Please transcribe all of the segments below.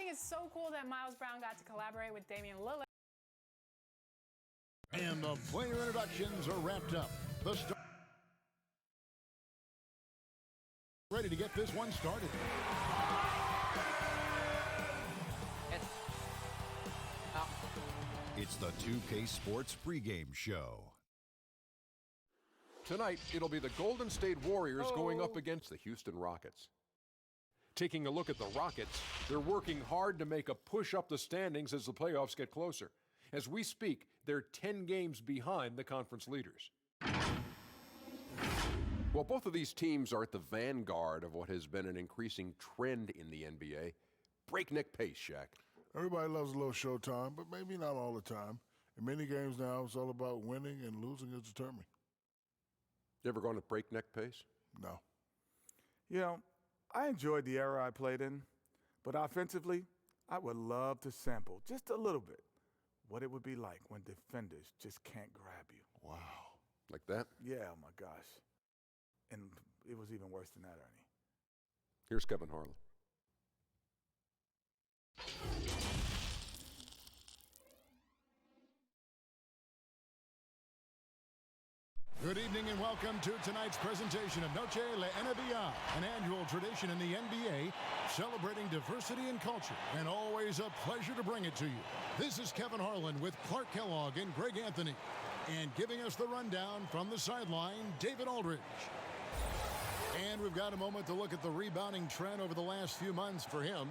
think it's so cool that Miles Brown got to collaborate with Damian Lillard. And the player introductions are wrapped up. Ready to get this one started. It's the 2K Sports pregame show. Tonight, it'll be the Golden State Warriors going up against the Houston Rockets. Taking a look at the Rockets, they're working hard to make a push up the standings as the playoffs get closer. As we speak, they're 10 games behind the conference leaders. Well, both of these teams are at the vanguard of what has been an increasing trend in the NBA. Breakneck pace, Shaq. Everybody loves a little showtime, but maybe not all the time. In many games now, it's all about winning, and losing is determined. You ever gone at breakneck pace? No. You know, I enjoyed the era I played in, but offensively, I would love to sample just a little bit what it would be like when defenders just can't grab you. Wow. Like that? Yeah, oh my gosh. And it was even worse than that, Ernie. Here's Kevin Harlan. Good evening and welcome to tonight's presentation of Noche La NBA, an annual tradition in the NBA celebrating diversity and culture, and always a pleasure to bring it to you. This is Kevin Harlan with Clark Kellogg and Greg Anthony, and giving us the rundown from the sideline, David Aldridge. And we've got a moment to look at the rebounding trend over the last few months for him.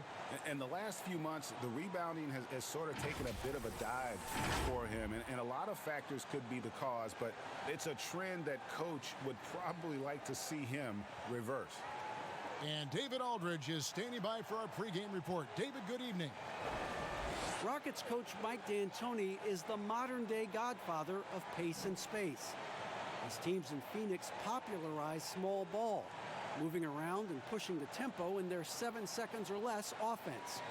In the last few months, the rebounding has sort of taken a bit of a dive for him. And a lot of factors could be the cause, but it's a trend that coach would probably like to see him reverse. And David Aldridge is standing by for our pregame report. David, good evening. Rockets coach Mike D'Antoni is the modern-day godfather of pace and space. His teams in Phoenix popularize small ball, moving around and pushing the tempo in their 7 seconds or less offense.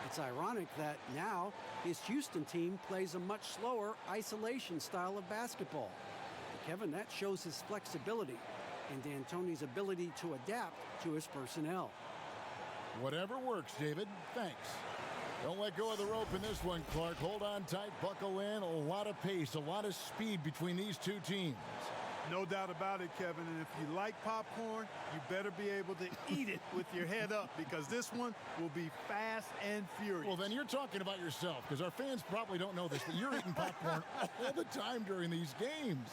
It's ironic that now his Houston team plays a much slower isolation style of basketball. But Kevin, that shows his flexibility and D'Antoni's ability to adapt to his personnel. Whatever works, David. Thanks. Don't let go of the rope in this one, Clark. Hold on tight, buckle in. A lot of pace, a lot of speed between these two teams. No doubt about it, Kevin. And if you like popcorn, you better be able to eat it with your head up, because this one will be fast and furious. Well, then you're talking about yourself, because our fans probably don't know this, but you're eating popcorn all the time during these games.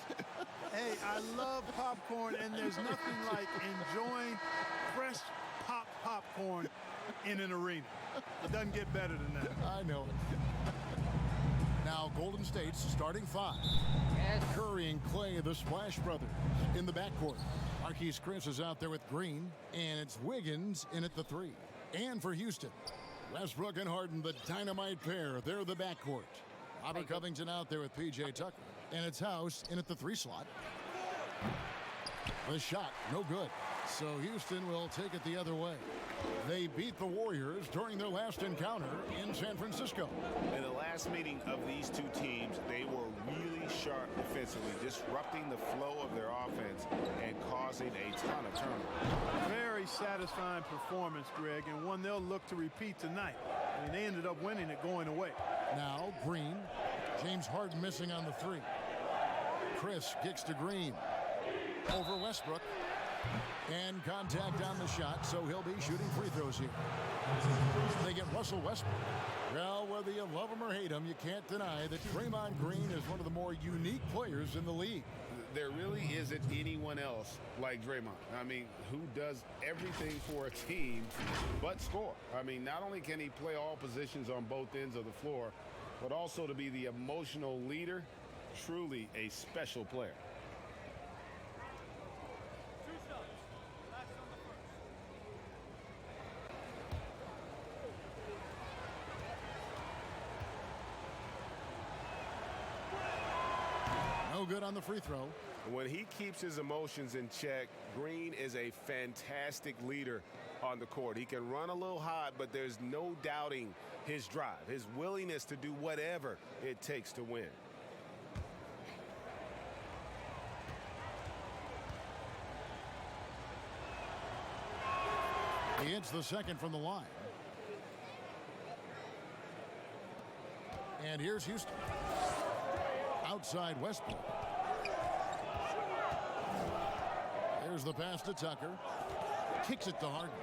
Hey, I love popcorn, and there's nothing like enjoying fresh popcorn in an arena. It doesn't get better than that. I know it. Now, Golden State's starting five. Curry and Clay, the Splash Brothers, in the backcourt. Marquise Chris is out there with Green, and it's Wiggins in at the three. And for Houston, Westbrook and Harden, the dynamite pair. They're the backcourt. Robert Covington out there with P.J. Tucker, and it's House in at the three slot. The shot, no good. So Houston will take it the other way. They beat the Warriors during their last encounter in San Francisco. In the last meeting of these two teams, they were really sharp defensively, disrupting the flow of their offense and causing a ton of turnovers. Very satisfying performance, Greg, and one they'll look to repeat tonight. I mean, they ended up winning it going away. Now Green, James Harden missing on the three. Chris kicks to Green. Over Westbrook. And contact on the shot, so he'll be shooting free throws here. They get Russell Westbrook. Well, whether you love him or hate him, you can't deny that Draymond Green is one of the more unique players in the league. There really isn't anyone else like Draymond. I mean, who does everything for a team but score. I mean, not only can he play all positions on both ends of the floor, but also to be the emotional leader. Truly a special player. No good on the free throw. When he keeps his emotions in check, Green is a fantastic leader on the court. He can run a little hot, but there's no doubting his drive, his willingness to do whatever it takes to win. He hits the second from the line. And here's Houston. Outside Westbrook. There's the pass to Tucker. Kicks it to Harden.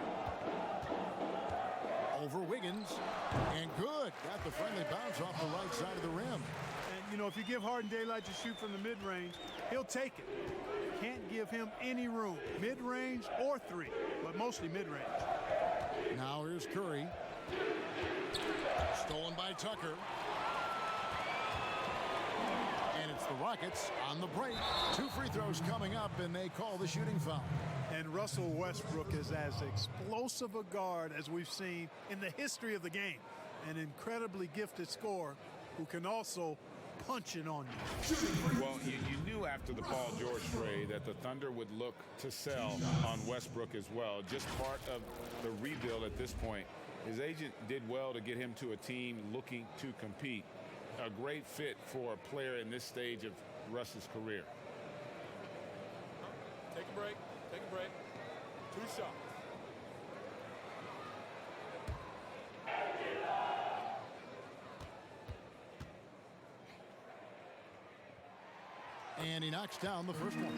Over Wiggins. And good. Got the friendly bounce off the right side of the rim. And, you know, if you give Harden daylight to shoot from the mid-range, he'll take it. Can't give him any room, mid-range or three, but mostly mid-range. Now here's Curry. Stolen by Tucker. And it's the Rockets on the break. 2 free throws coming up, and they call the shooting foul. And Russell Westbrook is as explosive a guard as we've seen in the history of the game. An incredibly gifted scorer who can also punch it on you. Well, you knew after the Paul George trade that the Thunder would look to sell on Westbrook as well. Just part of the rebuild at this point. His agent did well to get him to a team looking to compete. A great fit for a player in this stage of Russ's career. Take a break. Take a break. 2 shots. And he knocks down the first one.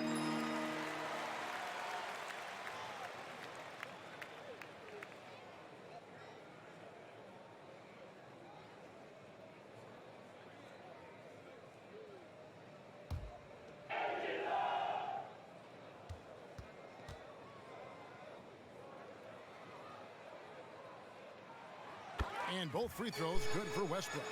And both free throws good for Westbrook.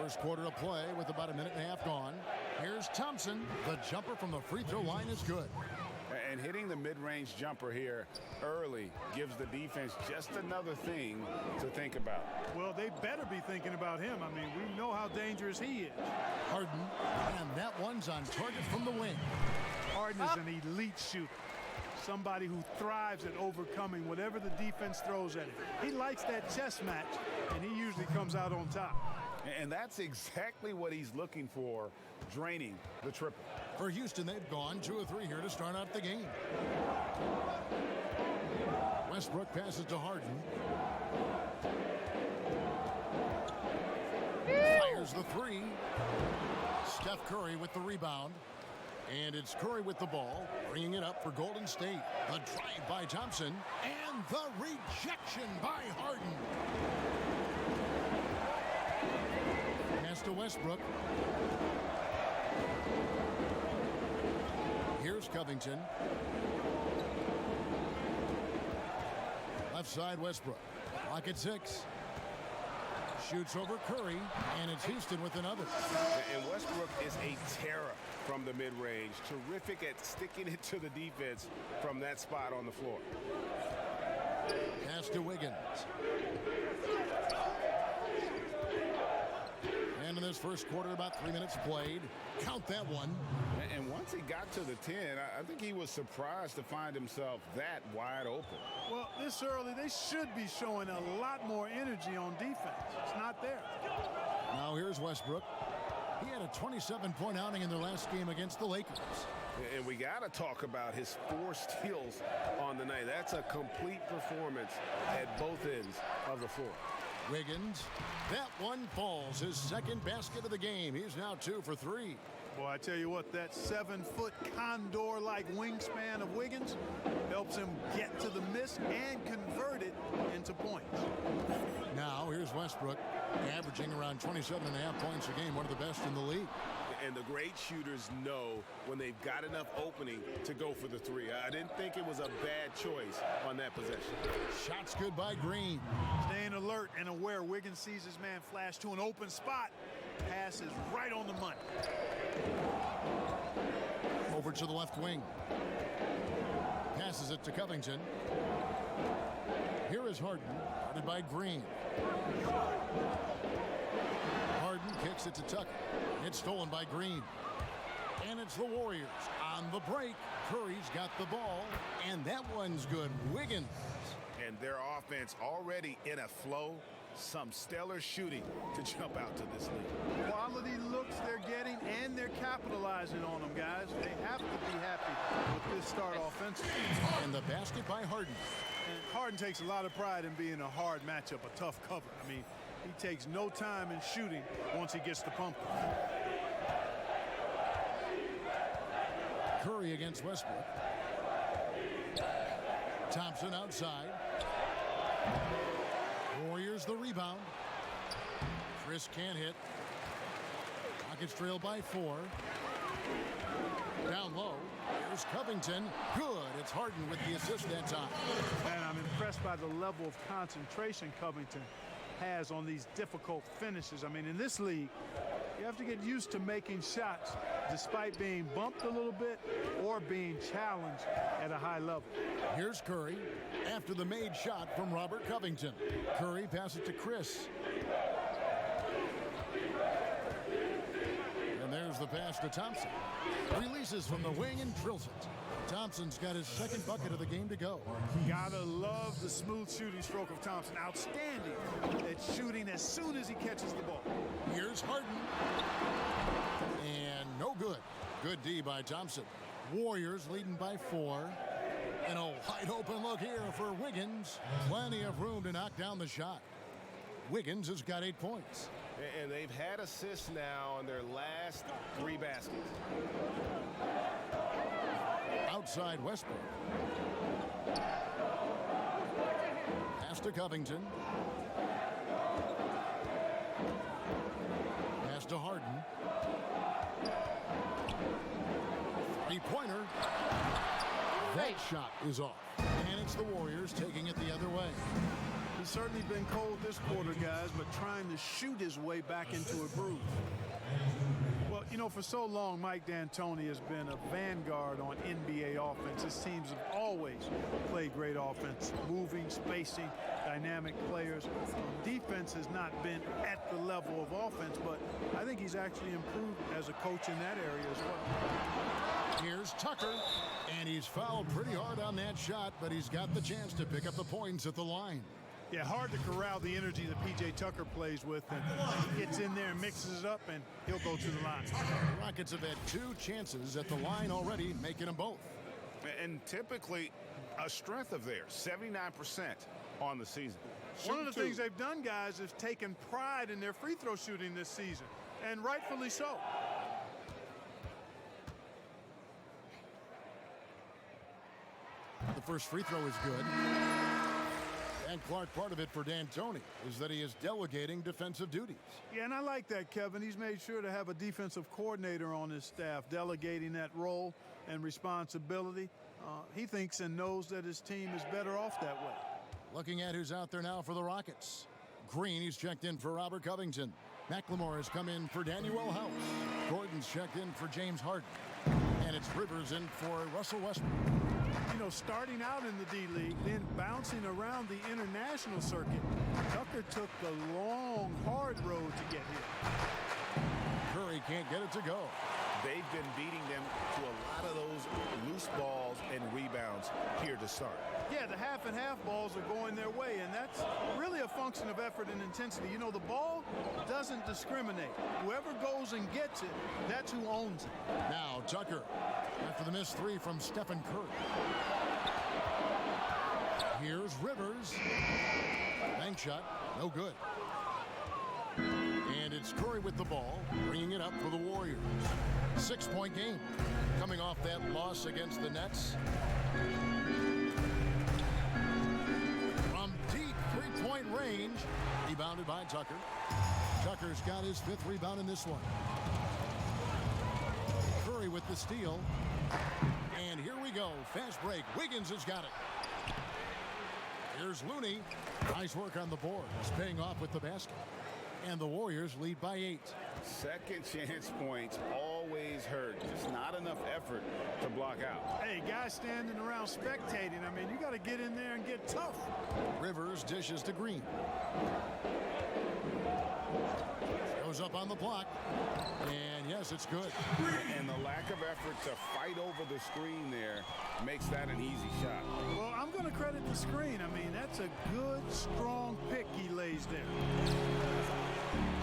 First quarter of play with about a minute and a half gone. Here's Thompson. The jumper from the free throw line is good. And hitting the mid-range jumper here early gives the defense just another thing to think about. Well, they better be thinking about him. I mean, we know how dangerous he is. Harden, and that one's on target from the wing. Harden is an elite shooter. Somebody who thrives at overcoming whatever the defense throws at him. He likes that chess match, and he usually comes out on top. And that's exactly what he's looking for, draining the triple. For Houston, they've gone 2 of 3 here to start out the game. Westbrook passes to Harden. Fires the 3. Steph Curry with the rebound. And it's Curry with the ball, bringing it up for Golden State. The drive by Thompson, and the rejection by Harden. Pass to Westbrook. Here's Covington. Left side Westbrook. Clock at 6. Shoots over Curry, and it's Houston with another. And Westbrook is a terror from the mid-range. Terrific at sticking it to the defense from that spot on the floor. Pass to Wiggins. And in this first quarter, about 3 minutes played. Count that one. And once he got to the 10, I think he was surprised to find himself that wide open. Well, this early, they should be showing a lot more energy on defense. It's not there. Now here's Westbrook. He had a 27-point outing in their last game against the Lakers. And we got to talk about his 4 steals on the night. That's a complete performance at both ends of the floor. Wiggins. That one falls. His second basket of the game. He's now 2 for 3. Boy, I tell you what, that 7-foot condor-like wingspan of Wiggins helps him get to the miss and convert it into points. Now here's Westbrook, averaging around 27.5 points a game, one of the best in the league. And the great shooters know when they've got enough opening to go for the 3. I didn't think it was a bad choice on that possession. Shots good by Green. Staying alert and aware, Wiggins sees his man flash to an open spot. Pass is right on the money. Over to the left wing. Passes it to Covington. Here is Harden, guarded by Green. Harden kicks it to Tucker. It's stolen by Green. And it's the Warriors on the break. Curry's got the ball, and that one's good. Wiggins. And their offense already in a flow. Some stellar shooting to jump out to this lead. Quality looks they're getting, and they're capitalizing on them, guys. They have to be happy with this start offensively. And the basket by Harden. And Harden takes a lot of pride in being a hard matchup, a tough cover. I mean, he takes no time in shooting once he gets the pump. Curry against Westbrook. Thompson outside. Warriors the rebound. Chris can't hit. Rockets trail by 4. Down low. Here's Covington. Good. It's Harden with the assist that time. And I'm impressed by the level of concentration Covington has on these difficult finishes. I mean, in this league, you have to get used to making shots despite being bumped a little bit or being challenged at a high level. Here's Curry after the made shot from Robert Covington. Curry passes it to Chris. And there's the pass to Thompson. Releases from the wing and drills it. Thompson's got his second bucket of the game to go. Gotta love the smooth shooting stroke of Thompson. Outstanding at shooting as soon as he catches the ball. Here's Harden. And no good. Good D by Thompson. Warriors leading by 4. And a wide open look here for Wiggins. Plenty of room to knock down the shot. Wiggins has got 8 points. And they've had assists now in their last 3 baskets. Outside Westbrook. Pass to Covington. Pass to Harden. Three-pointer. That shot is off. And it's the Warriors taking it the other way. He's certainly been cold this quarter, guys, but trying to shoot his way back into a groove. Well, you know, for so long, Mike D'Antoni has been a vanguard on NBA offense. His teams have always played great offense, moving, spacing, dynamic players. Defense has not been at the level of offense, but I think he's actually improved as a coach in that area as well. Here's Tucker, and he's fouled pretty hard on that shot, but he's got the chance to pick up the points at the line. Yeah, hard to corral the energy that P.J. Tucker plays with, and he gets in there and mixes it up, and he'll go to the line. The Rockets have had 2 chances at the line already, making them both. And typically a strength of theirs, 79% on the season. One of the things they've done, guys, is taken pride in their free throw shooting this season, and rightfully so. The first free throw is good. And Clark, part of it for D'Antoni is that he is delegating defensive duties. Yeah, and I like that, Kevin. He's made sure to have a defensive coordinator on his staff, delegating that role and responsibility. He thinks and knows that his team is better off that way. Looking at who's out there now for the Rockets. Green, he's checked in for Robert Covington. McLemore has come in for Daniel House. Gordon's checked in for James Harden. And it's Rivers in for Russell Westbrook. You know, starting out in the D-League, then bouncing around the international circuit, Tucker took the long, hard road to get here. Curry can't get it to go. They've been beating them to a lot of those loose balls and rebounds here to start. Yeah, the half and half balls are going their way, and that's really a function of effort and intensity. You know, the ball doesn't discriminate. Whoever goes and gets it, that's who owns it. Now Tucker, after the missed 3 from Stephen Curry. Here's Rivers. Bank shot, no good. And it's Curry with the ball, bringing it up for the Warriors. 6-point game, coming off that loss against the Nets. From deep 3-point range, rebounded by Tucker. Tucker's got his 5th rebound in this one. Curry with the steal. And here we go, fast break. Wiggins has got it. Here's Looney. Nice work on the board. He's paying off with the basket. And the Warriors lead by 8. Second chance points always hurt. Just not enough effort to block out. Hey, guys standing around spectating, I mean, you got to get in there and get tough. Rivers dishes to Green. Goes up on the block. And yes, it's good. And the lack of effort to fight over the screen there makes that an easy shot. Well, I'm going to credit the screen. I mean, that's a good, strong pick he lays there.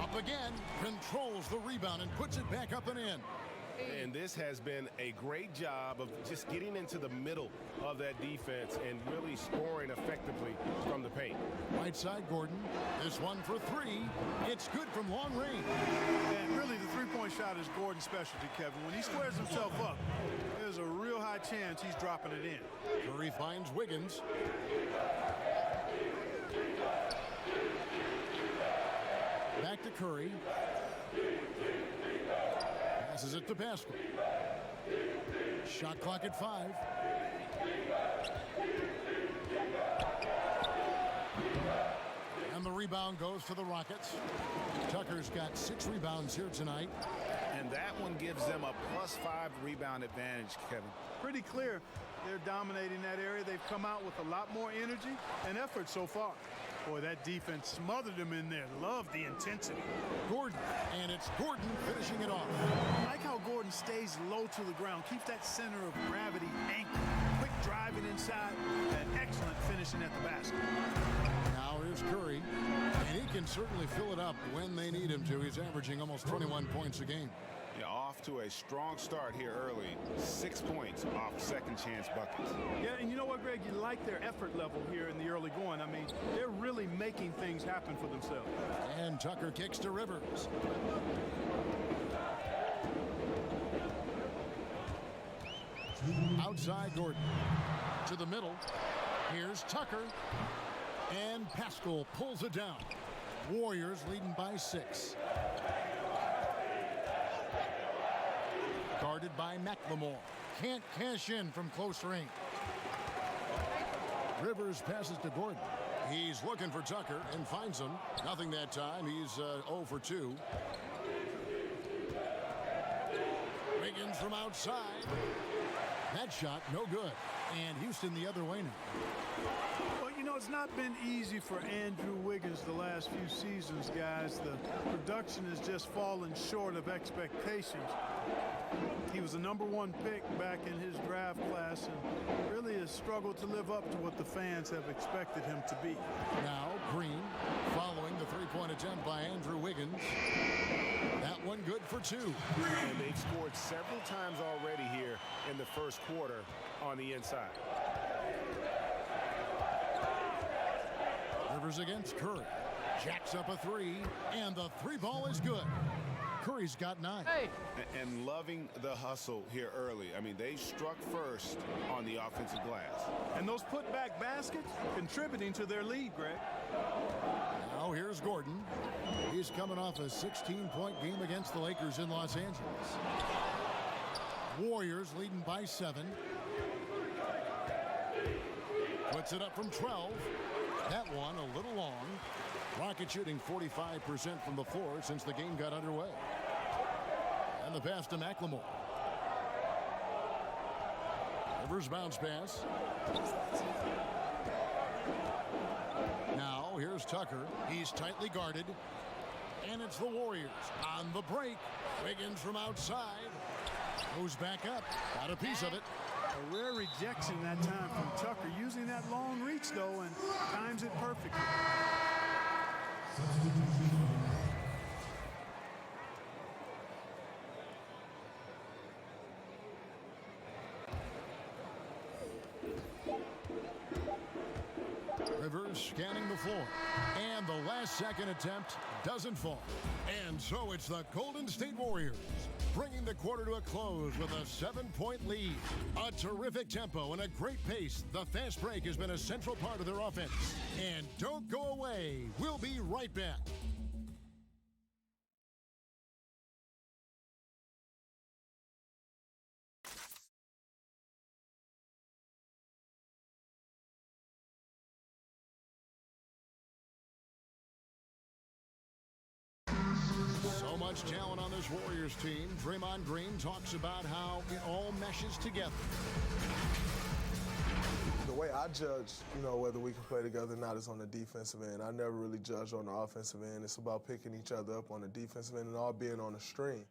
Up again, controls the rebound and puts it back up and in. And this has been a great job of just getting into the middle of that defense and really scoring effectively from the paint. Right side, Gordon. This one for three. It's good from long range. And really, the three-point shot is Gordon's specialty, Kevin. When he squares himself up, there's a real high chance he's dropping it in. Curry finds Wiggins. Back to Curry. Passes it to Pascal. Shot clock at 5. And the rebound goes to the Rockets. Tucker's got 6 rebounds here tonight. And that one gives them a +5 rebound advantage, Kevin. Pretty clear they're dominating that area. They've come out with a lot more energy and effort so far. Boy, that defense smothered them in there. Love the intensity. Gordon, and it's Gordon finishing it off. I like how Gordon stays low to the ground, keeps that center of gravity anchored. Quick driving inside, and excellent finishing at the basket. Now here's Curry, and he can certainly fill it up when they need him to. He's averaging almost 21 points a game. Yeah, off to a strong start here early. 6 points off second chance buckets. Yeah, and you know what, Greg? You like their effort level here in the early going. I mean, they're really making things happen for themselves. And Tucker kicks to Rivers. Outside Gordon. To the middle. Here's Tucker. And Pascal pulls it down. Warriors leading by 6. Guarded by McLemore. Can't cash in from close range. Rivers passes to Gordon. He's looking for Tucker and finds him. Nothing that time. He's 0 for 2. Wiggins from outside. That shot no good. And Houston the other way now. Well, you know, it's not been easy for Andrew Wiggins the last few seasons, guys. The production has just fallen short of expectations. He was the #1 pick back in his draft class and really has struggled to live up to what the fans have expected him to be. Now Green following the three-point attempt by Andrew Wiggins. That one good for 2. And they've scored several times already here in the first quarter on the inside. Rivers against Curry. Jacks up a 3, and the 3 ball is good. Curry's got 9. Hey. And loving the hustle here early. I mean, they struck first on the offensive glass. And those putback baskets contributing to their lead, Greg. Now here's Gordon. He's coming off a 16-point game against the Lakers in Los Angeles. Warriors leading by 7. Puts it up from 12. That one a little long. Rockets shooting 45% from the floor since the game got underway. And the pass to McLemore. Rivers bounce pass. Now here's Tucker. He's tightly guarded. And it's the Warriors on the break. Wiggins from outside. Goes back up. Got a piece of it. A rare rejection that time from Tucker, using that long reach, though, and times it perfectly. Rivers scanning the floor. And the last second attempt doesn't fall. And so it's the Golden State Warriors bringing the quarter to a close with a 7-point lead. A terrific tempo and a great pace. The fast break has been a central part of their offense. And don't go away. We'll be right back. So much talent on this Warriors team. Draymond Green talks about how it all meshes together. The way I judge, whether we can play together or not is on the defensive end. I never really judge on the offensive end. It's about picking each other up on the defensive end and all being on the string.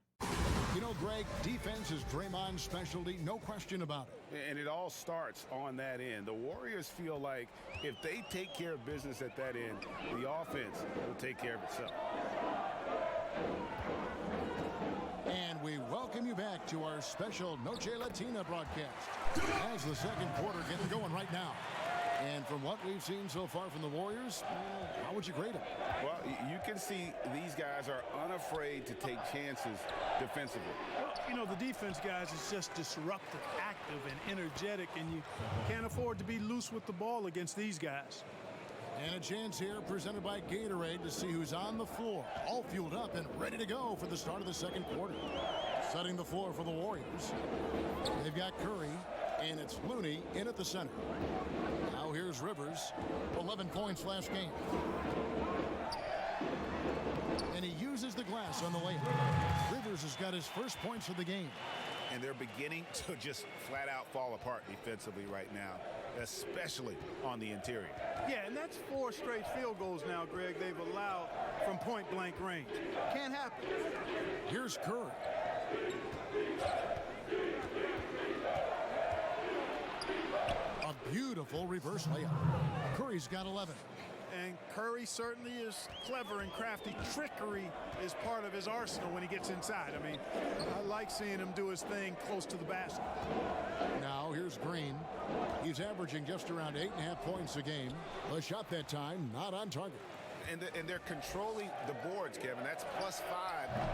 Greg, defense is Draymond's specialty, no question about it. And it all starts on that end. The Warriors feel like if they take care of business at that end, the offense will take care of itself. And And we welcome you back to our special Noche Latina broadcast. As the second quarter getting going right now. And from what we've seen so far from the Warriors, how would you grade them? Well, you can see these guys are unafraid to take chances defensively. Well, you know, the defense, guys, is just disruptive, active, and energetic, and you can't afford to be loose with the ball against these guys. And a chance here presented by Gatorade to see who's on the floor, all fueled up and ready to go for the start of the second quarter. Setting the floor for the Warriors. They've got Curry, and it's Looney in at the center. Now here's Rivers, 11 points last game. And he uses the glass on the layup. Rivers has got his first points of the game. And they're beginning to just flat out fall apart defensively right now, especially on the interior. Yeah, and that's 4 straight field goals now, Greg, they've allowed from point-blank range. Can't happen. Here's Curry. A beautiful reverse layup. Curry's got 11. And Curry certainly is clever and crafty. Trickery is part of his arsenal when he gets inside. I mean, I like seeing him do his thing close to the basket. Now here's Green. He's averaging just around 8.5 points a game. The shot that time not on target. And they're controlling the boards, Kevin. That's +5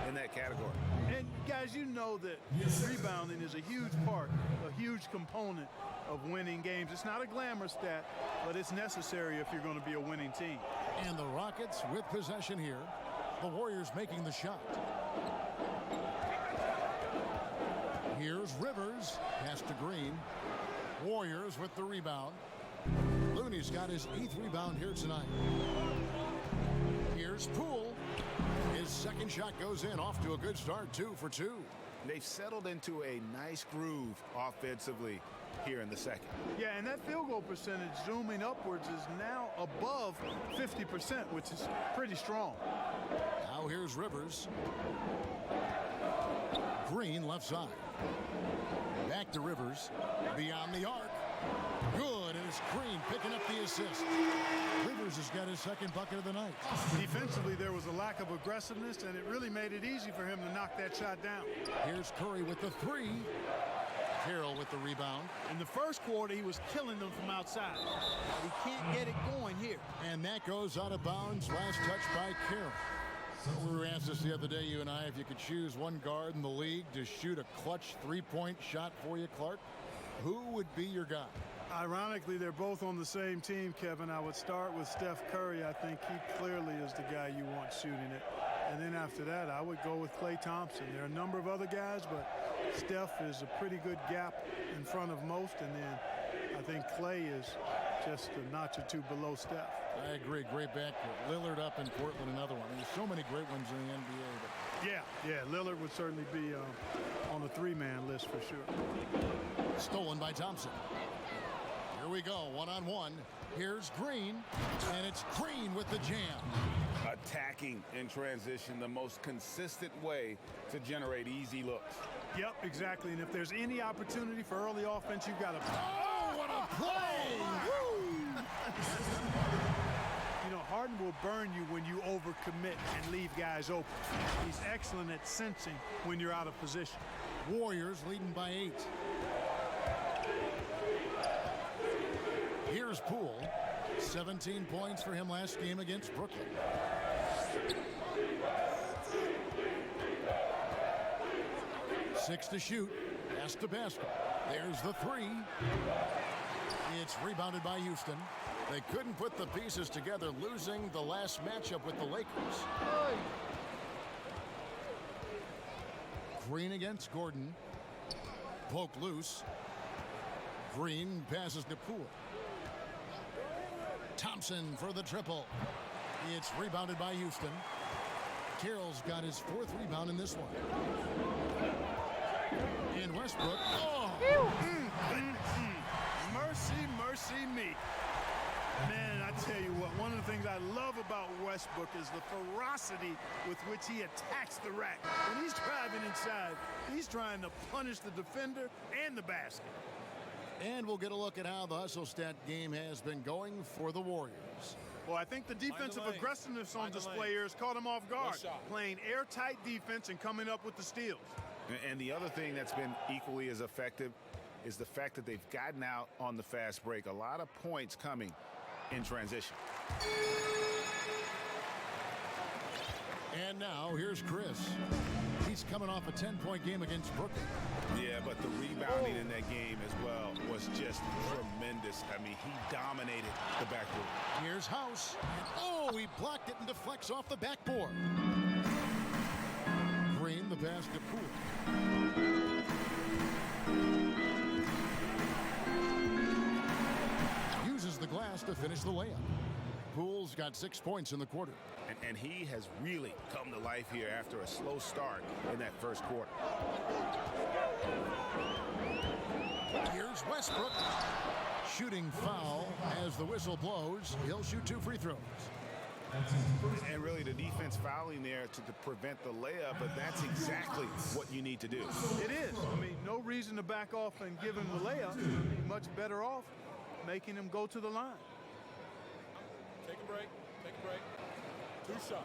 in that category. And guys, you know that rebounding is a huge part, a huge component of winning games. It's not a glamour stat, but it's necessary if you're going to be a winning team. And the Rockets with possession here. The Warriors making the shot. Here's Rivers. Pass to Green. Warriors with the rebound. Looney's got his 8th rebound here tonight. Here's Poole. His second shot goes in. Off to a good start, 2 for 2. They've settled into a nice groove offensively here in the second. Yeah, and that field goal percentage zooming upwards is now above 50%, which is pretty strong. Now here's Rivers. Green left side. Back to Rivers. Beyond the arc. Good, and it's Green picking up the assist. Rivers has got his second bucket of the night. Defensively, there was a lack of aggressiveness, and it really made it easy for him to knock that shot down. Here's Curry with the 3. Carroll with the rebound. In the first quarter, he was killing them from outside. He can't get it going here. And that goes out of bounds. Last touch by Carroll. We were asked this the other day, you and I, if you could choose one guard in the league to shoot a clutch 3-point shot for you, Clark, who would be your guy? Ironically, they're both on the same team, Kevin. I would start with Steph Curry. I think he clearly is the guy you want shooting it. And then after that, I would go with Klay Thompson. There are a number of other guys, but Steph is a pretty good gap in front of most. And then I think Klay is just a notch or two below Steph. I agree. Great backcourt. Lillard up in Portland, another one. There's so many great ones in the NBA. But Yeah, Lillard would certainly be on a 3-man list for sure. Stolen by Thompson. Here we go, one-on-one. Here's Green, and it's Green with the jam. Attacking in transition, the most consistent way to generate easy looks. Yep, exactly. And if there's any opportunity for early offense, you've got to... Oh, what a play! Woo! You know, Harden will burn you when you overcommit and leave guys open. He's excellent at sensing when you're out of position. Warriors leading by 8. Here's Poole. 17 points for him last game against Brooklyn. Six to shoot. Pass to basket. There's the 3. It's rebounded by Houston. They couldn't put the pieces together, losing the last matchup with the Lakers. Green against Gordon. Poke loose. Green passes to Poole. Thompson for the triple. It's rebounded by Houston. Carroll's got his 4th rebound in this one. And Westbrook. Oh! Mercy, mercy me. Man, I tell you what, one of the things I love about Westbrook is the ferocity with which he attacks the rack. When he's driving inside, he's trying to punish the defender and the basket. And we'll get a look at how the hustle stat game has been going for the Warriors. Well, I think the defensive aggressiveness on display here has caught him off guard, playing airtight defense and coming up with the steals. And the other thing that's been equally as effective is the fact that they've gotten out on the fast break. A lot of points coming in transition. And now here's Chris. He's coming off a 10-point game against Brooklyn. Yeah, but the rebounding in that game as well was just tremendous. I mean, he dominated the backboard. Here's House. And oh, he blocked it and deflects off the backboard. Green, the pass to Poole. Uses the glass to finish the layup. Poole's got 6 points in the quarter. And he has really come to life here after a slow start in that first quarter. Here's Westbrook. Shooting foul as the whistle blows. He'll shoot 2 free throws. And really the defense fouling there to prevent the layup, but that's exactly what you need to do. It is. I mean, no reason to back off and give him the layup. He's much better off making him go to the line. Take a break. Take a break. 2 shots.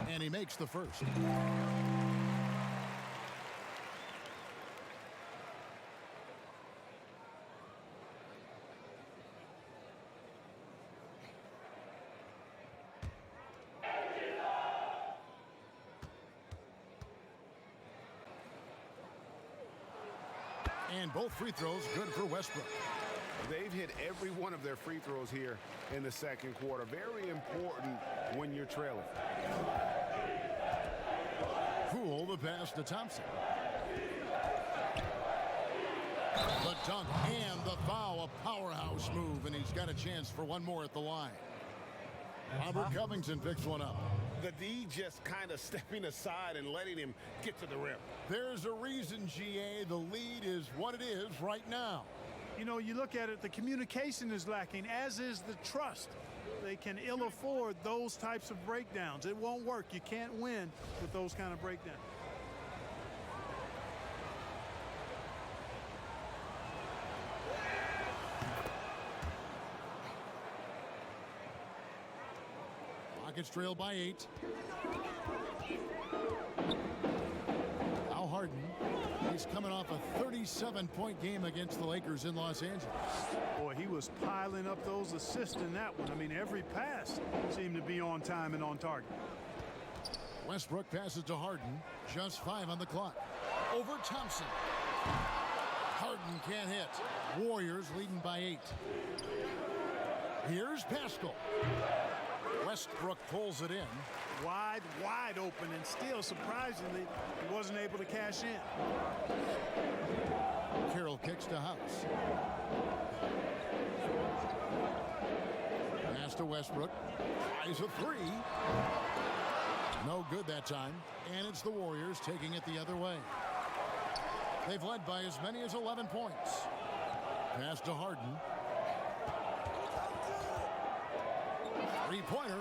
And he makes the first. And both free throws good for Westbrook. They've hit every one of their free throws here in the second quarter. Very important when you're trailing. Poole the pass to Thompson. The dunk and the foul, a powerhouse move, and he's got a chance for one more at the line. Robert Covington picks one up. The D just kind of stepping aside and letting him get to the rim. There's a reason, GA, the lead is what it is right now. You know, you look at it, the communication is lacking, as is the trust. They can ill afford those types of breakdowns. It won't work. You can't win with those kind of breakdowns. Rockets trail by 8. Now Harden. He's coming off a 37-point game against the Lakers in Los Angeles. Boy, he was piling up those assists in that one. I mean, every pass seemed to be on time and on target. Westbrook passes to Harden. Just 5 on the clock. Over Thompson. Harden can't hit. Warriors leading by 8. Here's Pascal. Westbrook pulls it in. Wide open, and still, surprisingly, he wasn't able to cash in. Carroll kicks to House. Pass to Westbrook. Tries a 3. No good that time. And it's the Warriors taking it the other way. They've led by as many as 11 points. Pass to Harden. Three-pointer.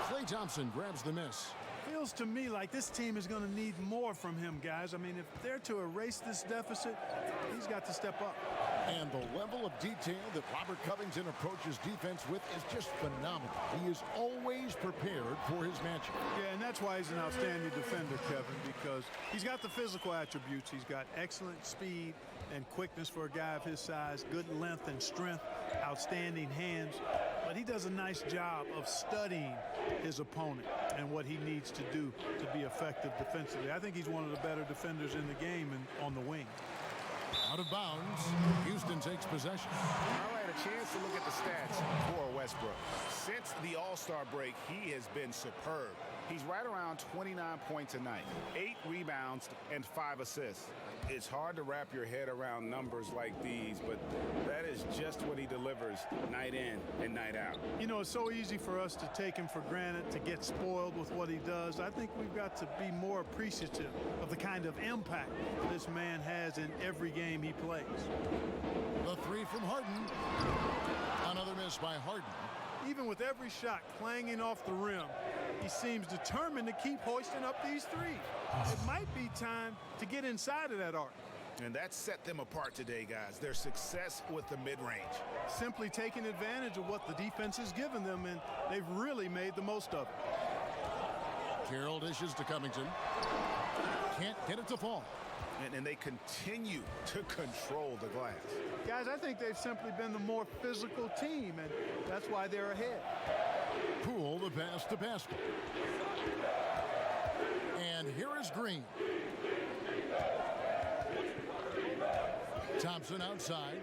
Klay Thompson grabs the miss. Feels to me like this team is going to need more from him, guys. I mean, if they're to erase this deficit, he's got to step up. And the level of detail that Robert Covington approaches defense with is just phenomenal. He is always prepared for his matchup. Yeah, and that's why he's an outstanding defender, Kevin, because he's got the physical attributes. He's got excellent speed and quickness for a guy of his size, good length and strength, outstanding hands. But he does a nice job of studying his opponent and what he needs to do to be effective defensively. I think he's one of the better defenders in the game and on the wing. Out of bounds. Houston takes possession. All right, a chance to look at the stats for Westbrook. Since the All-Star break, he has been superb. He's right around 29 points a night, 8 rebounds, and 5 assists. It's hard to wrap your head around numbers like these, but that is just what he delivers night in and night out. You know, it's so easy for us to take him for granted, to get spoiled with what he does. I think we've got to be more appreciative of the kind of impact this man has in every game he plays. The 3 from Harden. Another miss by Harden. Even with every shot clanging off the rim, he seems determined to keep hoisting up these threes. It might be time to get inside of that arc. And that set them apart today, guys. Their success with the mid-range. Simply taking advantage of what the defense has given them, and they've really made the most of it. Carroll dishes to Covington. Can't get it to fall. And they continue to control the glass. Guys, I think they've simply been the more physical team, and that's why they're ahead. Poole the pass to Pascal. And here is Green. Thompson outside.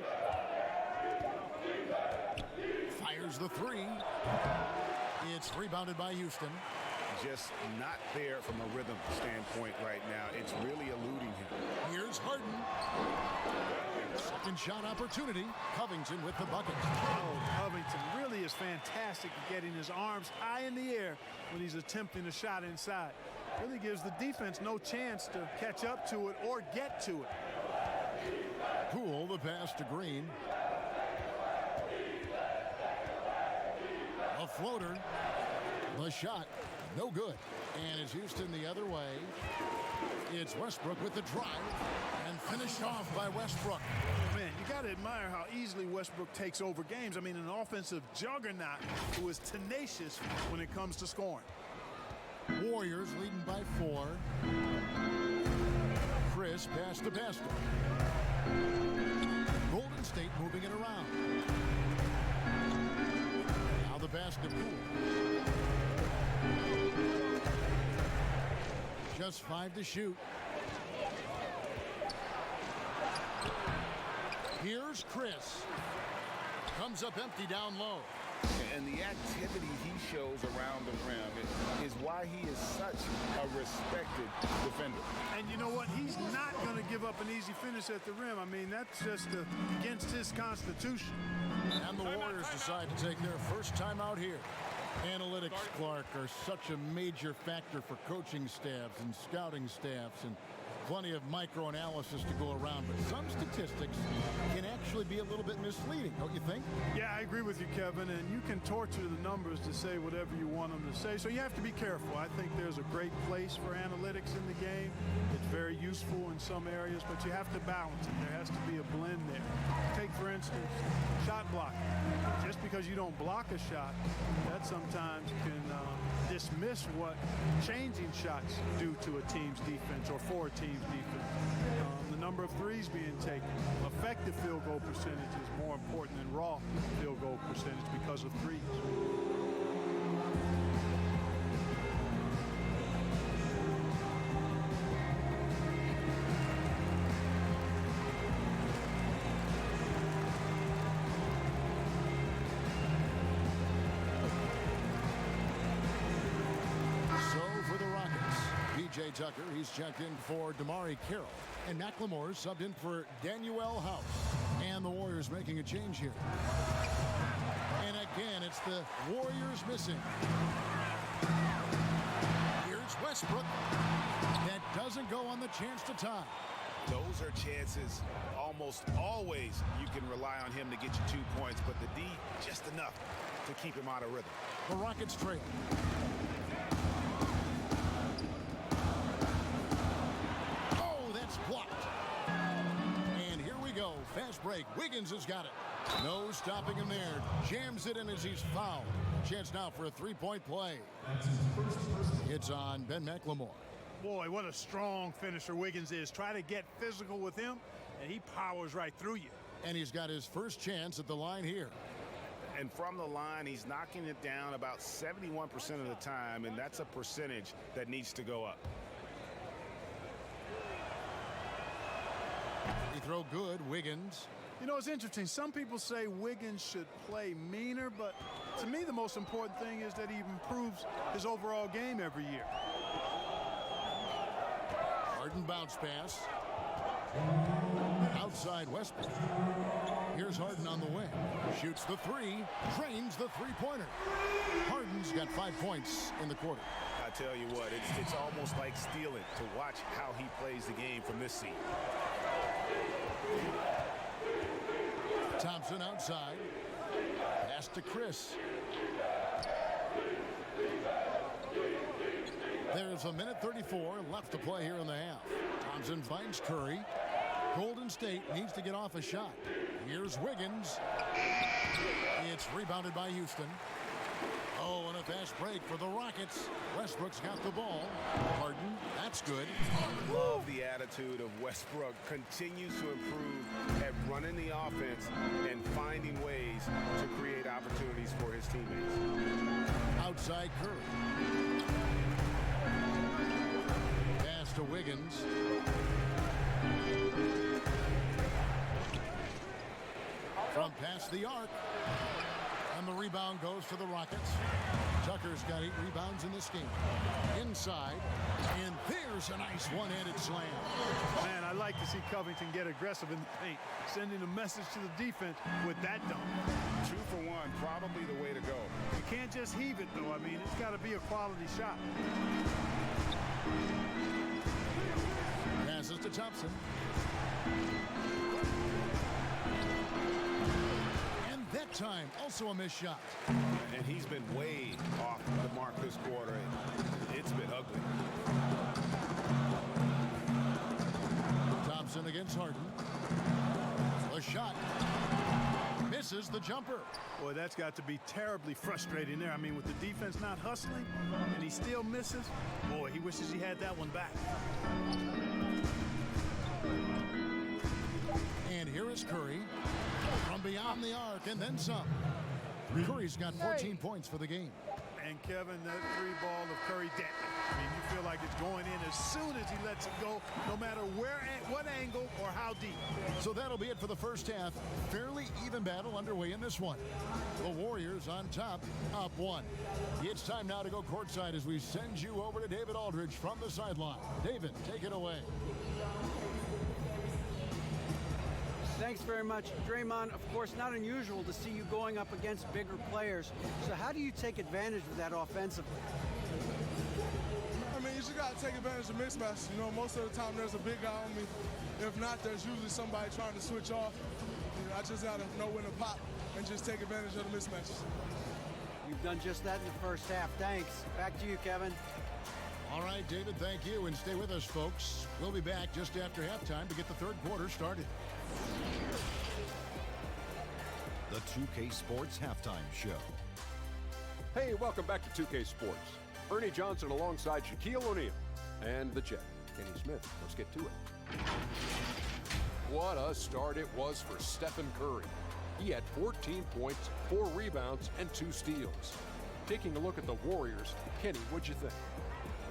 Fires the three. It's rebounded by Houston. Just not there from a rhythm standpoint right now. It's really eluding him. Here's Harden. Second shot opportunity. Covington with the bucket. Oh, Covington really is fantastic at getting his arms high in the air when he's attempting a shot inside. Really gives the defense no chance to catch up to it or get to it. Poole the pass to Green. A floater. The shot. No good. And it's Houston the other way. It's Westbrook with the drive and finished off by Westbrook. Man, you got to admire how easily Westbrook takes over games. I mean, an offensive juggernaut who is tenacious when it comes to scoring. Warriors leading by 4. Chris pass to Pascal. Golden State moving it around. Now the pass to Poole. Just 5 to shoot. Here's Chris. Comes up empty down low. And the activity he shows around the rim is why he is such a respected defender. And you know what? He's not going to give up an easy finish at the rim. I mean, that's just against his constitution. And the Warriors decide to take their first time out here. Analytics, Clark, are such a major factor for coaching staffs and scouting staffs, and plenty of micro-analysis to go around. But some statistics can actually be a little bit misleading, don't you think? Yeah, I agree with you, Kevin. And you can torture the numbers to say whatever you want them to say. So you have to be careful. I think there's a great place for analytics in the game. It's very useful in some areas, but you have to balance it. There has to be a blend there. Take, for instance, shot blocking. Just because you don't block a shot, that sometimes can dismiss what changing shots do to a team's defense or for a team's defense. The number of threes being taken. Effective field goal percentage is more important than raw field goal percentage because of threes. Tucker, he's checked in for Damari Carroll, and McLemore subbed in for Danuel House. And the Warriors making a change here. And again, it's the Warriors missing. Here's Westbrook. That doesn't go on the chance to tie. Those are chances almost always you can rely on him to get you 2 points, but the D just enough to keep him out of rhythm. The Rockets trail. Blocked. And here we go. Fast break. Wiggins has got it. No stopping him there. Jams it in as he's fouled. Chance now for a three-point play. It's on Ben McLemore. Boy, what a strong finisher Wiggins is. Try to get physical with him, and he powers right through you. And he's got his first chance at the line here. And from the line, he's knocking it down about 71% of the time, and that's a percentage that needs to go up. He throw good, Wiggins. You know, it's interesting. Some people say Wiggins should play meaner, but to me the most important thing is that he improves his overall game every year. Harden bounce pass. Outside Westbrook. Here's Harden on the wing. Shoots the three. Drains the three-pointer. Harden's got 5 points in the quarter. I tell you what, it's almost like stealing to watch how he plays the game from this seat. Thompson outside. Pass to Chris. There's a minute 34 left to play here in the half. Thompson finds Curry. Golden State needs to get off a shot. Here's Wiggins. It's rebounded by Houston. Oh, and a fast break for the Rockets. Westbrook's got the ball. Harden, that's good. Love the attitude of Westbrook. Continues to improve at running the offense and finding ways to create opportunities for his teammates. Outside Curry. Pass to Wiggins. From past the arc. And the rebound goes to the Rockets. Tucker's got 8 rebounds in this game. Inside, and there's a nice one-handed slam. Man, I like to see Covington get aggressive in the paint, sending a message to the defense with that dunk. 2 for 1, probably the way to go. You can't just heave it, though. I mean, it's got to be a quality shot. Passes to Thompson. That time, also a missed shot. And he's been way off the mark this quarter. It's been ugly. Thompson against Harden. A shot. Misses the jumper. Boy, that's got to be terribly frustrating there. I mean, with the defense not hustling, and he still misses. Boy, he wishes he had that one back. And here is Curry. From beyond the arc, and then some. Curry's got 14 points for the game. And Kevin, that 3 ball of Curry dead. I mean, you feel like it's going in as soon as he lets it go, no matter where, what angle, or how deep. So that'll be it for the first half. Fairly even battle underway in this one. The Warriors on top, up 1. It's time now to go courtside as we send you over to David Aldridge from the sideline. David, take it away. Thanks very much. Draymond, of course, not unusual to see you going up against bigger players. So how do you take advantage of that offensively? I mean, you just got to take advantage of mismatches. You know, most of the time there's a big guy on me. If not, there's usually somebody trying to switch off. You know, I just got to know when to pop and just take advantage of the mismatches. You've done just that in the first half. Thanks. Back to you, Kevin. All right, David, thank you. And stay with us, folks. We'll be back just after halftime to get the third quarter started. The 2K Sports Halftime Show. Hey, welcome back to 2K Sports. Ernie Johnson alongside Shaquille O'Neal and the Jet, Kenny Smith. Let's get to it. What a start it was for Stephen Curry. He had 14 points, 4 rebounds, and 2 steals. Taking a look at the Warriors, Kenny, what'd you think?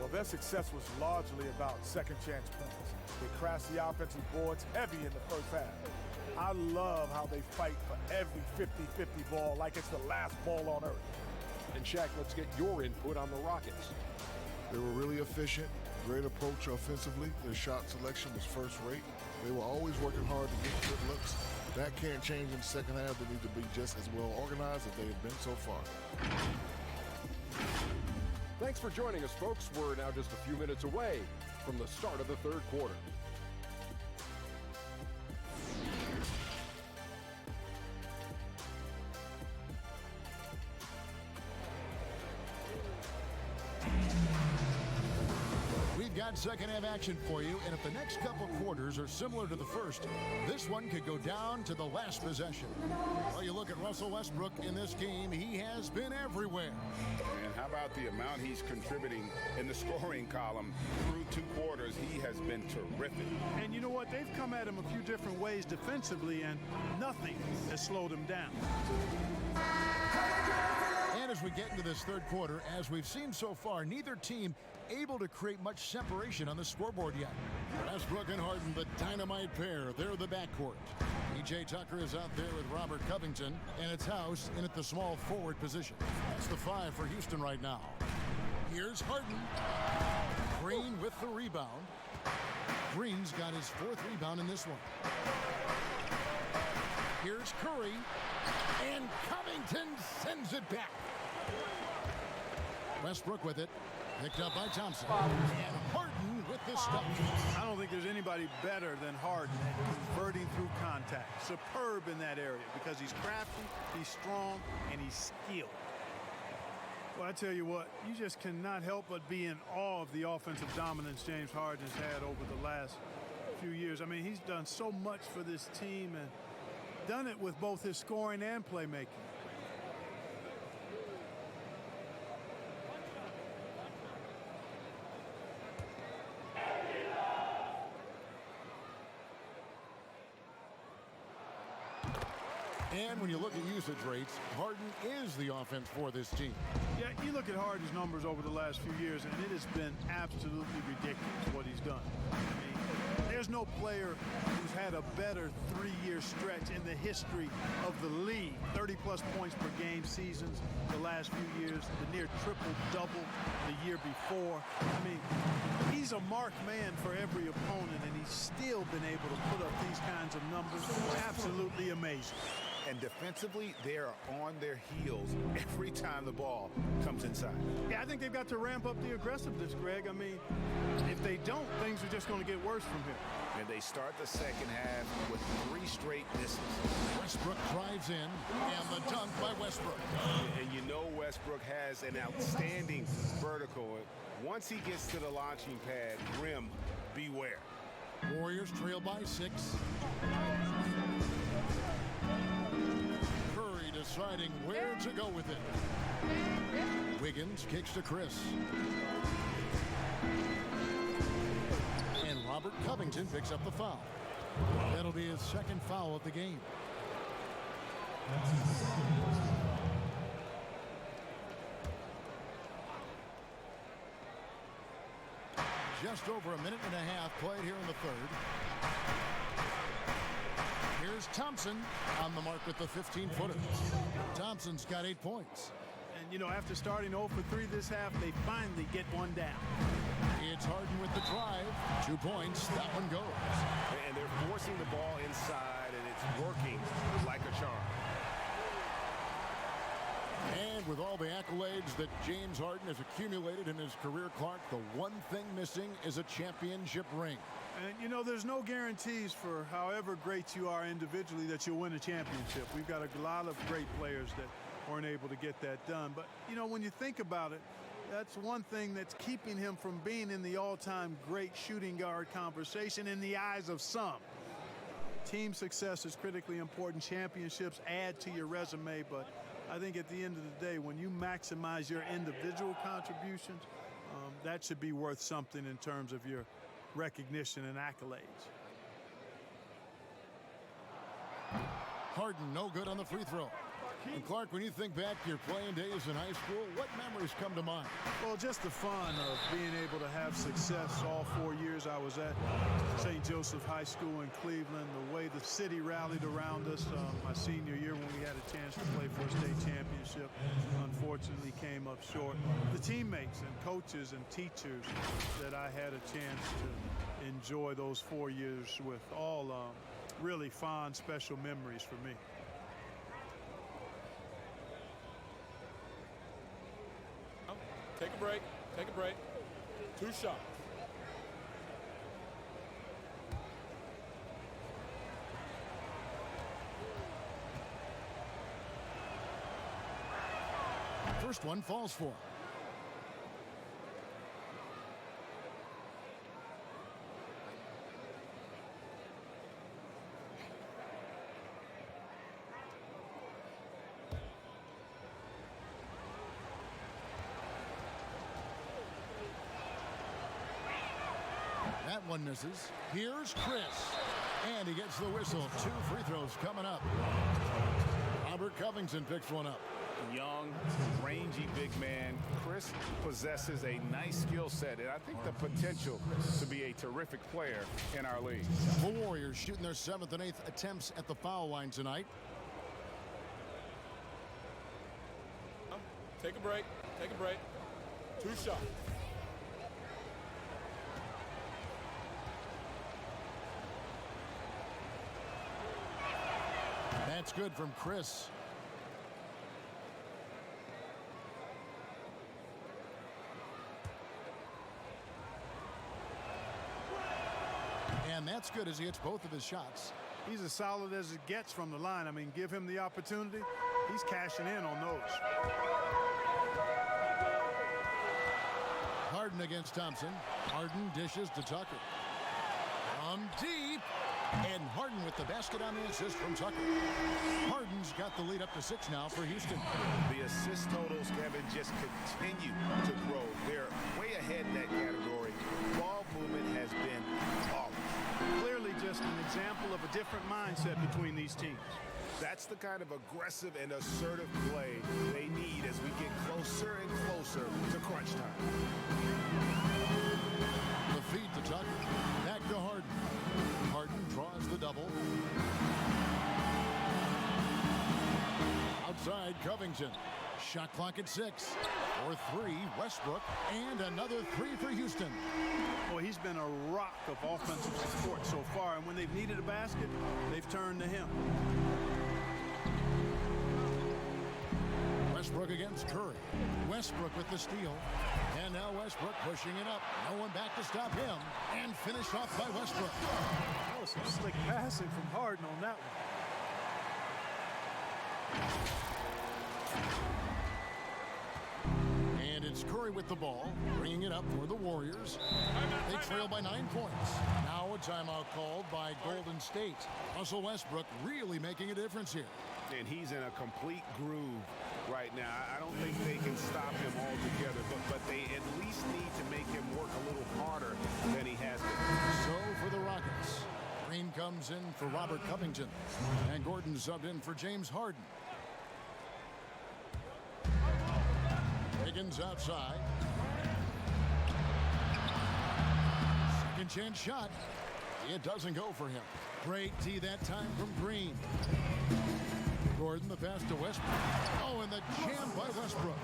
Well, their success was largely about second chance points. They crashed the offensive boards heavy in the first half. I love how they fight for every 50-50 ball like it's the last ball on earth. And Shaq, let's get your input on the Rockets. They were really efficient, great approach offensively. Their shot selection was first rate. They were always working hard to get good looks. That can't change in the second half. They need to be just as well organized as they have been so far. Thanks for joining us, folks. We're now just a few minutes away from the start of the third quarter. We've got second half action for you, and if the next couple quarters are similar to the first, this one could go down to the last possession. Well, you look at Russell Westbrook in this game, he has been everywhere. And how about the amount he's contributing in the scoring column through 2 quarters? He has been terrific. And you know what? They've come at him a few different ways defensively, and nothing has slowed him down. And as we get into this third quarter, as we've seen so far, neither team able to create much separation on the scoreboard yet. Westbrook and Harden, the dynamite pair. They're the backcourt. P.J. Tucker is out there with Robert Covington, and it's House in at the small forward position. That's the 5 for Houston right now. Here's Harden. Green with the rebound. Green's got his 4th rebound in this one. Here's Curry, and Covington sends it back. Westbrook with it. Picked up by Thompson. And Harden with the stop. I don't think there's anybody better than Harden at converting through contact. Superb in that area because he's crafty, he's strong, and he's skilled. Well, I tell you what, you just cannot help but be in awe of the offensive dominance James Harden has had over the last few years. I mean, he's done so much for this team and done it with both his scoring and playmaking. And when you look at usage rates, Harden is the offense for this team. Yeah, you look at Harden's numbers over the last few years, and it has been absolutely ridiculous what he's done. I mean, there's no player who's had a better three-year stretch in the history of the league. 30-plus points per game seasons the last few years, the near triple-double the year before. I mean, he's a marked man for every opponent, and he's still been able to put up these kinds of numbers. Absolutely amazing. And defensively, they are on their heels every time the ball comes inside. Yeah, I think they've got to ramp up the aggressiveness, Greg. I mean, if they don't, things are just going to get worse from here. And they start the second half with 3 straight misses. Westbrook drives in, and the dunk by Westbrook. And you know Westbrook has an outstanding vertical. Once he gets to the launching pad, rim, beware. Warriors trail by 6. Curry deciding where to go with it. Wiggins kicks to Chris. And Robert Covington picks up the foul. That'll be his second foul of the game. Just over a minute and a half played here in the third. Here's Thompson on the mark with the 15-footer. Thompson's got 8 points. And, you know, after starting 0 for 3 this half, they finally get one down. It's Harden with the drive. 2 points. That one goes. And they're forcing the ball inside, and it's working like a charm. And with all the accolades that James Harden has accumulated in his career, Clark, the one thing missing is a championship ring. And, you know, there's no guarantees for however great you are individually that you'll win a championship. We've got a lot of great players that weren't able to get that done. But, you know, when you think about it, that's one thing that's keeping him from being in the all-time great shooting guard conversation in the eyes of some. Team success is critically important. Championships add to your resume, but I think at the end of the day, when you maximize your individual contributions, that should be worth something in terms of your recognition and accolades. Harden no good on the free throw. And Clark, when you think back to your playing days in high school, what memories come to mind? Well, just the fun of being able to have success all 4 years I was at St. Joseph High School in Cleveland, the way the city rallied around us my senior year when we had a chance to play for a state championship. Unfortunately came up short. The teammates and coaches and teachers that I had a chance to enjoy those 4 years with, all really fond, special memories for me. Take a break. Take a break. 2 shots. First one falls for him. That one misses. Here's Chris. And he gets the whistle. 2 free throws coming up. Robert Covington picks one up. Young, rangy big man. Chris possesses a nice skill set, and I think the potential to be a terrific player in our league. The Warriors shooting their 7th and 8th attempts at the foul line tonight. Take a break. Take a break. 2 shots. That's good from Chris. And that's good as he hits both of his shots. He's as solid as it gets from the line. I mean, give him the opportunity, he's cashing in on those. Harden against Thompson. Harden dishes to Tucker. From deep. And Harden with the basket on the assist from Tucker. Harden's got the lead up to 6 now for Houston. The assist totals, Kevin, just continue to grow. They're way ahead in that category. Ball movement has been flawless. Clearly just an example of a different mindset between these teams. That's the kind of aggressive and assertive play they need as we get closer and closer to crunch time. The feed to Tucker. Back to Harden. Harden draws the double. Outside Covington. Shot clock at 6. For 3, Westbrook. And another 3 for Houston. Boy, he's been a rock of offensive support so far, and when they've needed a basket, they've turned to him. Westbrook against Curry. Westbrook with the steal. And now Westbrook pushing it up. No one back to stop him. And finished off by Westbrook. That was some slick passing from Harden on that one. And it's Curry with the ball, bringing it up for the Warriors. They trail by 9 points. Now a timeout called by Golden State. Russell Westbrook really making a difference here. And he's in a complete groove right now. I don't think they can stop him altogether, but they at least need to make him work a little harder than he has been. So for the Rockets, Green comes in for Robert Covington, and Gordon subbed in for James Harden. Higgins outside. Second chance shot. It doesn't go for him. Great D that time from Green. Gordon, the pass to Westbrook. Oh, and the jam by Westbrook.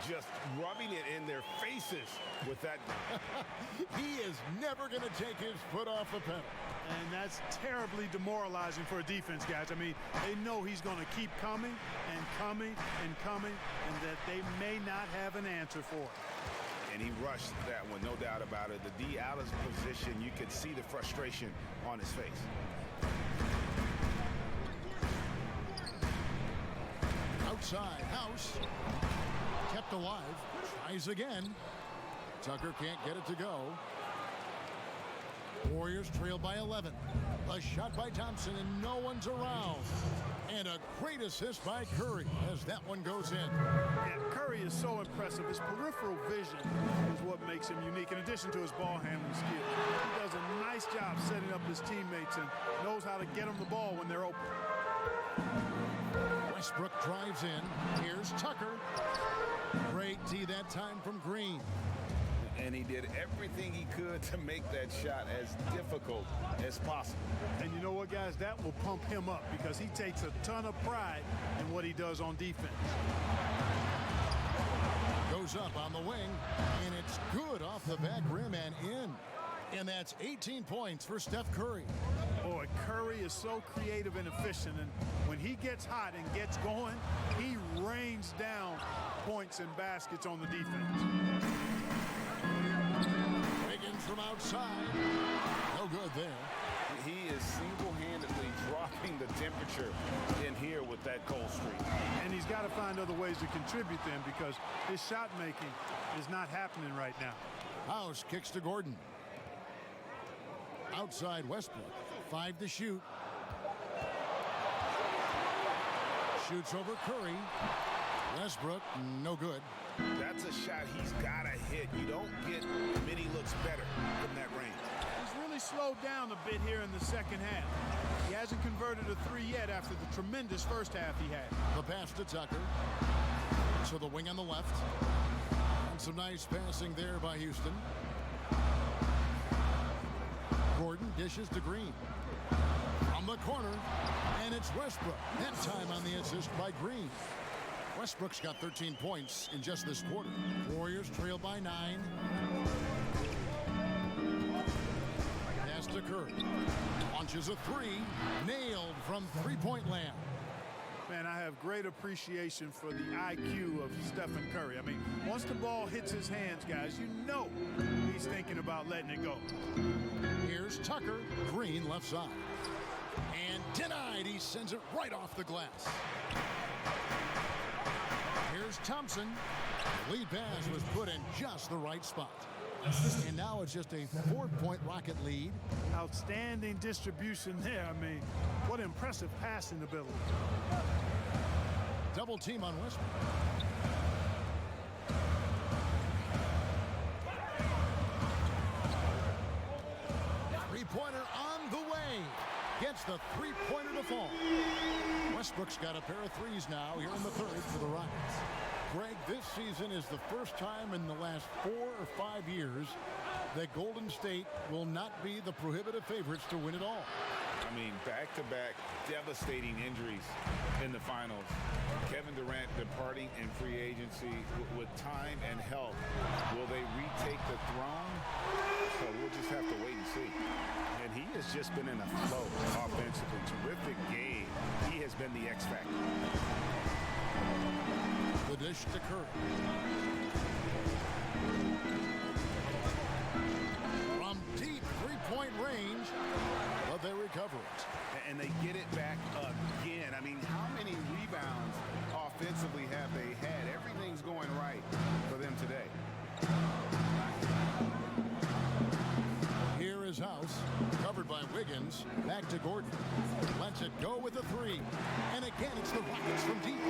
Just rubbing it in their faces with that. He is never going to take his foot off the pedal. And that's terribly demoralizing for a defense, guys. I mean, they know he's going to keep coming and coming and coming, and that they may not have an answer for it. And he rushed that one, no doubt about it. The D out of position, you could see the frustration on his face. Outside, House. Kept alive. Tries again. Tucker can't get it to go. Warriors trail by 11. A shot by Thompson, and no one's around. And a great assist by Curry as that one goes in. Yeah, Curry is so impressive. His peripheral vision is what makes him unique, in addition to his ball handling skill. He does a nice job setting up his teammates and knows how to get them the ball when they're open. Westbrook drives in. Here's Tucker. Great D that time from Green. And he did everything he could to make that shot as difficult as possible. And you know what, guys? That will pump him up because he takes a ton of pride in what he does on defense. Goes up on the wing, and it's good off the back rim and in. And that's 18 points for Steph Curry. Boy, Curry is so creative and efficient, and when he gets hot and gets going, he rains down points and baskets on the defense. Higgins from outside. No good there. He is single-handedly dropping the temperature in here with that cold streak. And he's got to find other ways to contribute then, because his shot making is not happening right now. House kicks to Gordon. Outside Westbrook. 5 to shoot. Shoots over Curry. Westbrook, no good. That's a shot he's got to hit. You don't get many looks better from that range. He's really slowed down a bit here in the second half. He hasn't converted a 3 yet after the tremendous first half he had. The pass to Tucker. To the wing on the left. And some nice passing there by Houston. Gordon dishes to Green. From the corner. And it's Westbrook. That time on the assist by Green. Westbrook's got 13 points in just this quarter. Warriors trail by 9. Pass to Curry. Launches a 3. Nailed from three-point land. Man, I have great appreciation for the IQ of Stephen Curry. I mean, once the ball hits his hands, guys, you know he's thinking about letting it go. Here's Tucker. Green left side. And denied. He sends it right off the glass. Here's Thompson. Lead pass was put in just the right spot. And now it's just a 4-point Rocket lead. Outstanding distribution there. I mean, what impressive passing ability. Double team on Westbrook. Three-pointer on the way. Gets the three-pointer to fall. Westbrook's got a pair of threes now here in the third for the Rockets. Greg, this season is the first time in the last 4 or 5 years that Golden State will not be the prohibitive favorites to win it all. I mean, back-to-back devastating injuries in the finals. Kevin Durant departing in free agency with time and health. Will they retake the throne? So we'll just have to wait and see. And he has just been in a flow offensively. Terrific game. He has been the X factor. The dish to Curry. From deep three-point range, but they recover it. And they get it back again. I mean, how many rebounds offensively have they had? Everything's going right for them today. Here is House, covered by Wiggins. Back to Gordon. Lets it go with a three. And again, it's the Rockets from deep.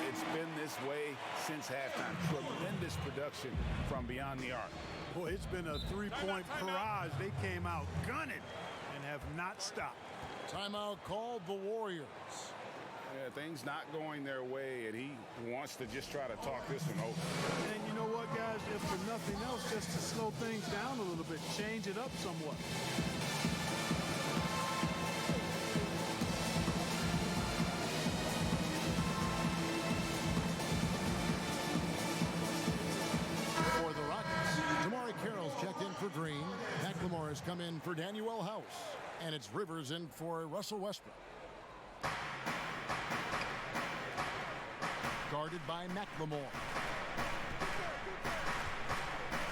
It's been this way since halftime. Tremendous production from beyond the arc. Boy, it's been a three-point barrage. They came out gunning and have not stopped. Timeout called the Warriors. Yeah, things not going their way, and he wants to just try to talk this one over. And you know what, guys? If for nothing else, just to slow things down a little bit, change it up somewhat. For the Rockets, Jamari Carroll's checked in for Green. McLemore has come in for Daniel House. And it's Rivers in for Russell Westbrook. Guarded by McLemore.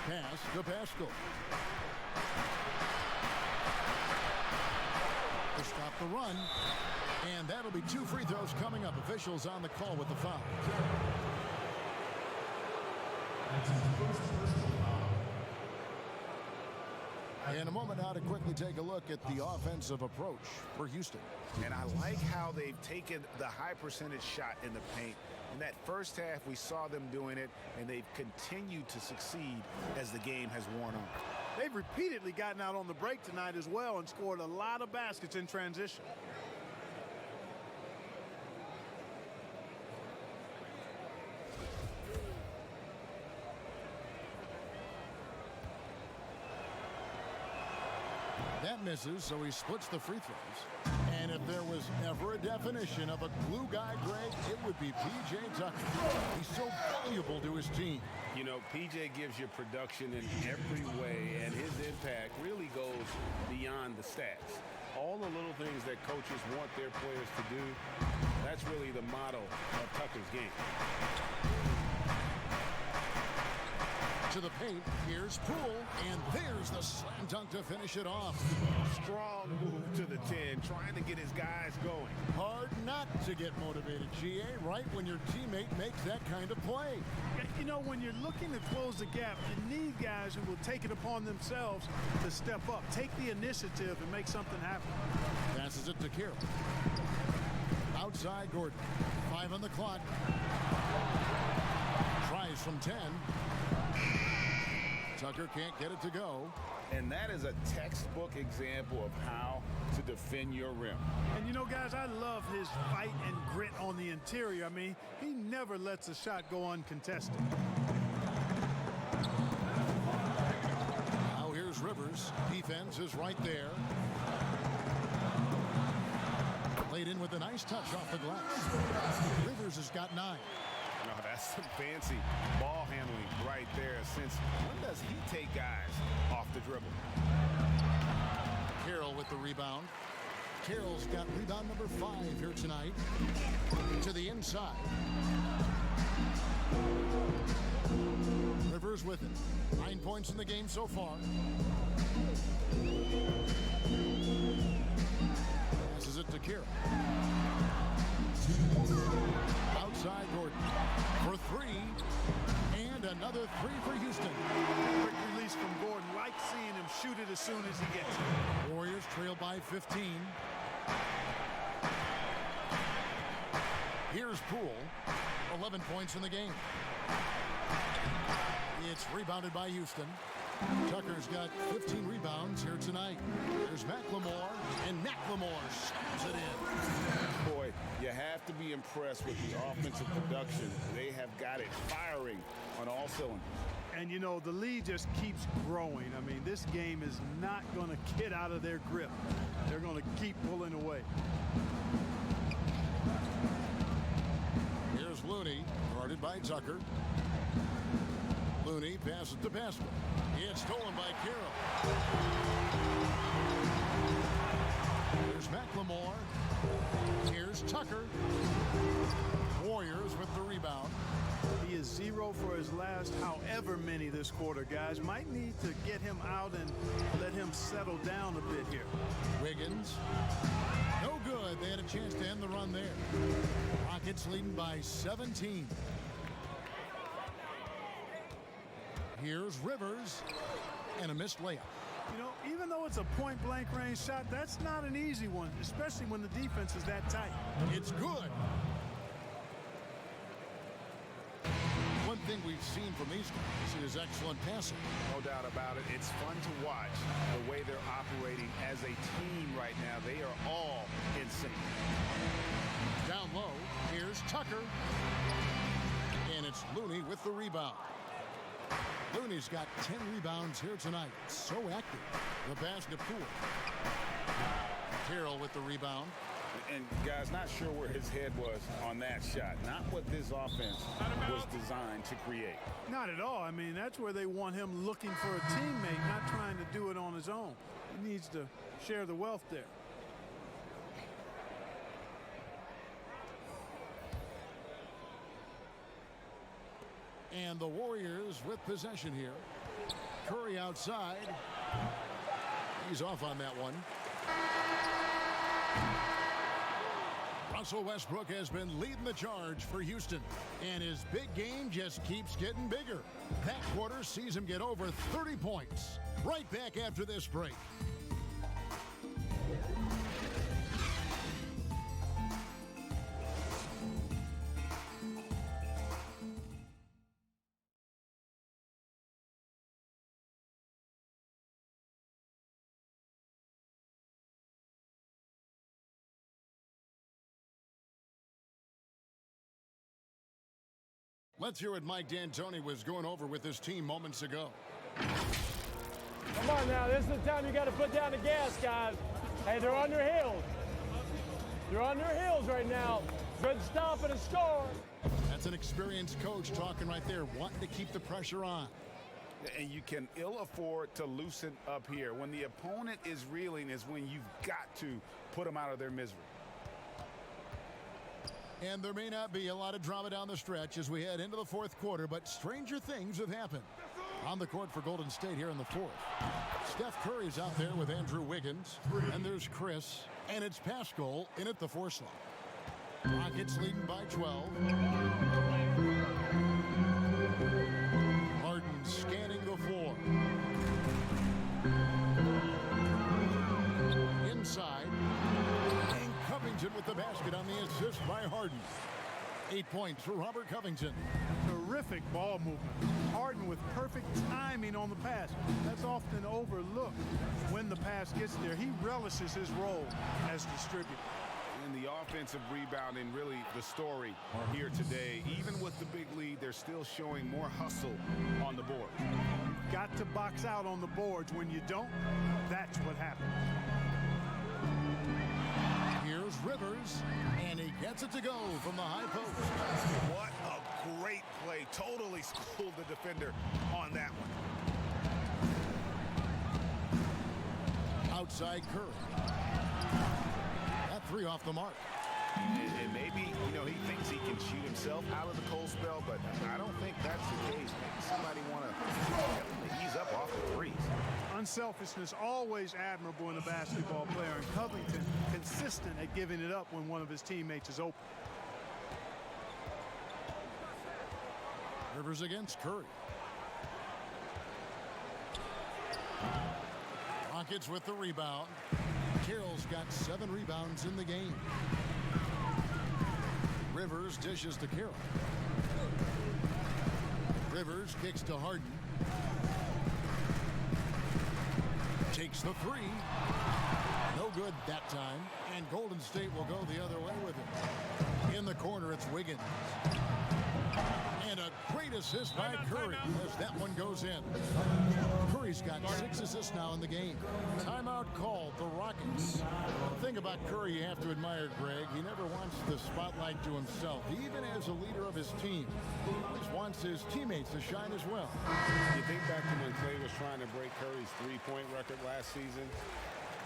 Pass to Pascal. To stop the run. And that'll be 2 free throws coming up. Officials on the call with the foul. In a moment now to quickly take a look at the offensive approach for Houston. And I like how they've taken the high percentage shot in the paint. In that first half, we saw them doing it, and they've continued to succeed as the game has worn on. They've repeatedly gotten out on the break tonight as well and scored a lot of baskets in transition. That misses, so he splits the free throws. And if there was ever a definition of a glue guy, Greg, it would be P.J. Tucker. He's so valuable to his team. You know, P.J. gives you production in every way, and his impact really goes beyond the stats. All the little things that coaches want their players to do, that's really the motto of Tucker's game. To the paint, here's Poole, and there's the slam dunk to finish it off. Strong move to the 10, trying to get his guys going. Hard not to get motivated, GA, right when your teammate makes that kind of play. You know, when you're looking to close the gap, you need guys who will take it upon themselves to step up, take the initiative, and make something happen. Passes it to Carroll. Outside Gordon. 5 on the clock. Tries from 10. Tucker can't get it to go. And that is a textbook example of how to defend your rim. And you know, guys, I love his fight and grit on the interior. I mean, he never lets a shot go uncontested. Now here's Rivers. Defense is right there. Laid in with a nice touch off the glass. Rivers has got 9. No, that's some fancy ball handling right there. Since when does he take guys off the dribble? Carroll with the rebound. Carroll's got rebound number 5 here tonight. To the inside. Rivers with it. 9 points in the game so far. Passes it to Carroll. Outside Gordon for 3, and another 3 for Houston. Quick release release from Gordon. Like seeing him shoot it as soon as he gets it. Warriors trail by 15. Here's Poole, 11 points in the game. It's rebounded by Houston. Tucker's got 15 rebounds here tonight. There's McLemore, and McLemore slams it in. Boy, you have to be impressed with the offensive production. They have got it firing on all cylinders. And, you know, the lead just keeps growing. I mean, this game is not going to get out of their grip. They're going to keep pulling away. Here's Looney, guarded by Tucker. Looney passes to Pascal. It's stolen by Carroll. Here's McLemore. Here's Tucker. Warriors with the rebound. He is 0 for his last however many this quarter, guys. Might need to get him out and let him settle down a bit here. Wiggins. No good. They had a chance to end the run there. Rockets leading by 17. Here's Rivers, and a missed layup. You know, even though it's a point-blank range shot, that's not an easy one, especially when the defense is that tight. It's good. One thing we've seen from these guys is excellent passing. No doubt about it. It's fun to watch the way they're operating as a team right now. They are all in sync. Down low, here's Tucker. And it's Looney with the rebound. Looney's got 10 rebounds here tonight. So active. The pass to Poole. Carroll with the rebound. And guys, not sure where his head was on that shot. Not what this offense was designed to create. Not at all. I mean, that's where they want him looking for a teammate, not trying to do it on his own. He needs to share the wealth there. And the Warriors with possession here. Curry outside. He's off on that one. Russell Westbrook has been leading the charge for Houston, and his big game just keeps getting bigger. That quarter sees him get over 30 points. Right back after this break. Let's hear what Mike D'Antoni was going over with his team moments ago. Come on now, this is the time you got to put down the gas, guys. Hey, they're on their heels. They're on their heels right now. Good stop and a score. That's an experienced coach talking right there, wanting to keep the pressure on. And you can ill afford to loosen up here. When the opponent is reeling is when you've got to put them out of their misery. And there may not be a lot of drama down the stretch as we head into the fourth quarter, but stranger things have happened. On the court for Golden State here in the fourth. Steph Curry's out there with Andrew Wiggins. And there's Chris. And it's Pascal in at the 4 slot. Rockets leading by 12. Harden scanning the floor. Inside. And Covington with the basket on the assist by Harden. 8 points for Robert Covington. Terrific ball movement. Harden with perfect timing on the pass. That's often overlooked when the pass gets there. He relishes his role as distributor. And the offensive rebounding, really the story here today. Even with the big lead, they're still showing more hustle on the board. You've got to box out on the boards. When you don't, that's what happens. Here's Rivers, and he gets it to go from the high post. What a great play. Totally schooled the defender on that one. Outside Curry. That 3 off the mark. And maybe, he thinks he can shoot himself out of the cold spell, but I don't think that's the case. Maybe somebody want to ease up off the threes. Unselfishness always admirable in a basketball player, and Covington consistent at giving it up when one of his teammates is open. Rivers against Curry. Rockets with the rebound. Carroll's got 7 rebounds in the game. Rivers dishes to Carroll. Rivers kicks to Harden. Takes the 3. No good that time. And Golden State will go the other way with it. In the corner, it's Wiggins. And a great assist by Curry as that one goes in. Curry's got 6 assists now in the game. Timeout called, the Rockets. The thing about Curry you have to admire, Greg, he never wants the spotlight to himself. Even as a leader of his team, he always wants his teammates to shine as well. You think back to when Clay was trying to break Curry's three-point record last season?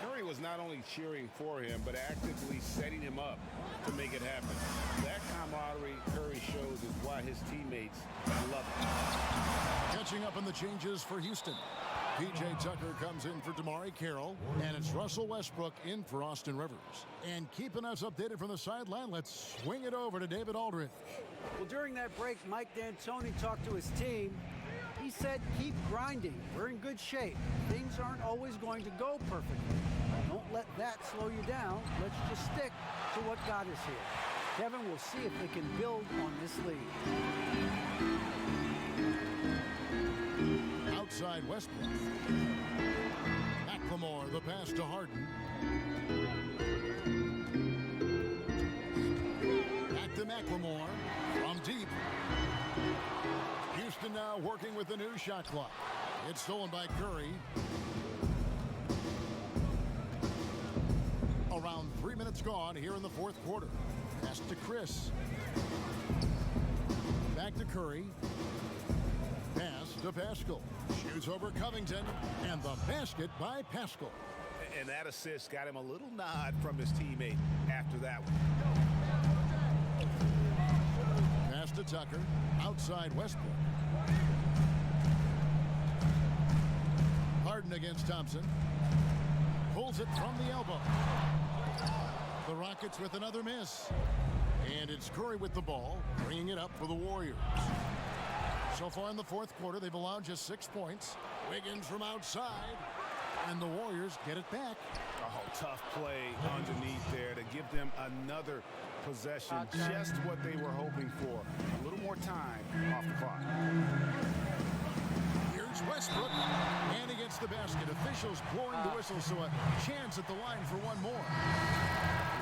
Curry was not only cheering for him, but actively setting him up to make it happen. That camaraderie Curry shows is why his teammates love him. Catching up on the changes for Houston. P.J. Tucker comes in for Damari Carroll, and it's Russell Westbrook in for Austin Rivers. And keeping us updated from the sideline, let's swing it over to David Aldridge. Well, during that break, Mike D'Antoni talked to his team. He said, keep grinding. We're in good shape. Things aren't always going to go perfectly. Don't let that slow you down. Let's just stick to what got us here. Kevin, will see if they can build on this lead. Outside Westbrook. McLemore, the pass to Harden. Back to McLemore from deep. Houston now working with the new shot clock. It's stolen by Curry. Around 3 minutes gone here in the fourth quarter. Pass to Chris. Back to Curry. Pass to Pascal. Shoots over Covington. And the basket by Pascal. And that assist got him a little nod from his teammate after that one. Pass to Tucker. Outside Westbrook. Harden against Thompson. Pulls it from the elbow. The Rockets with another miss. And it's Curry with the ball, bringing it up for the Warriors. So far in the fourth quarter, they've allowed just 6 points. Wiggins from outside. And the Warriors get it back. Oh, tough play underneath there to give them another possession. Just what they were hoping for. A little more time off the clock. Here's Westbrook. And against the basket. Officials blowing the whistle, so a chance at the line for one more.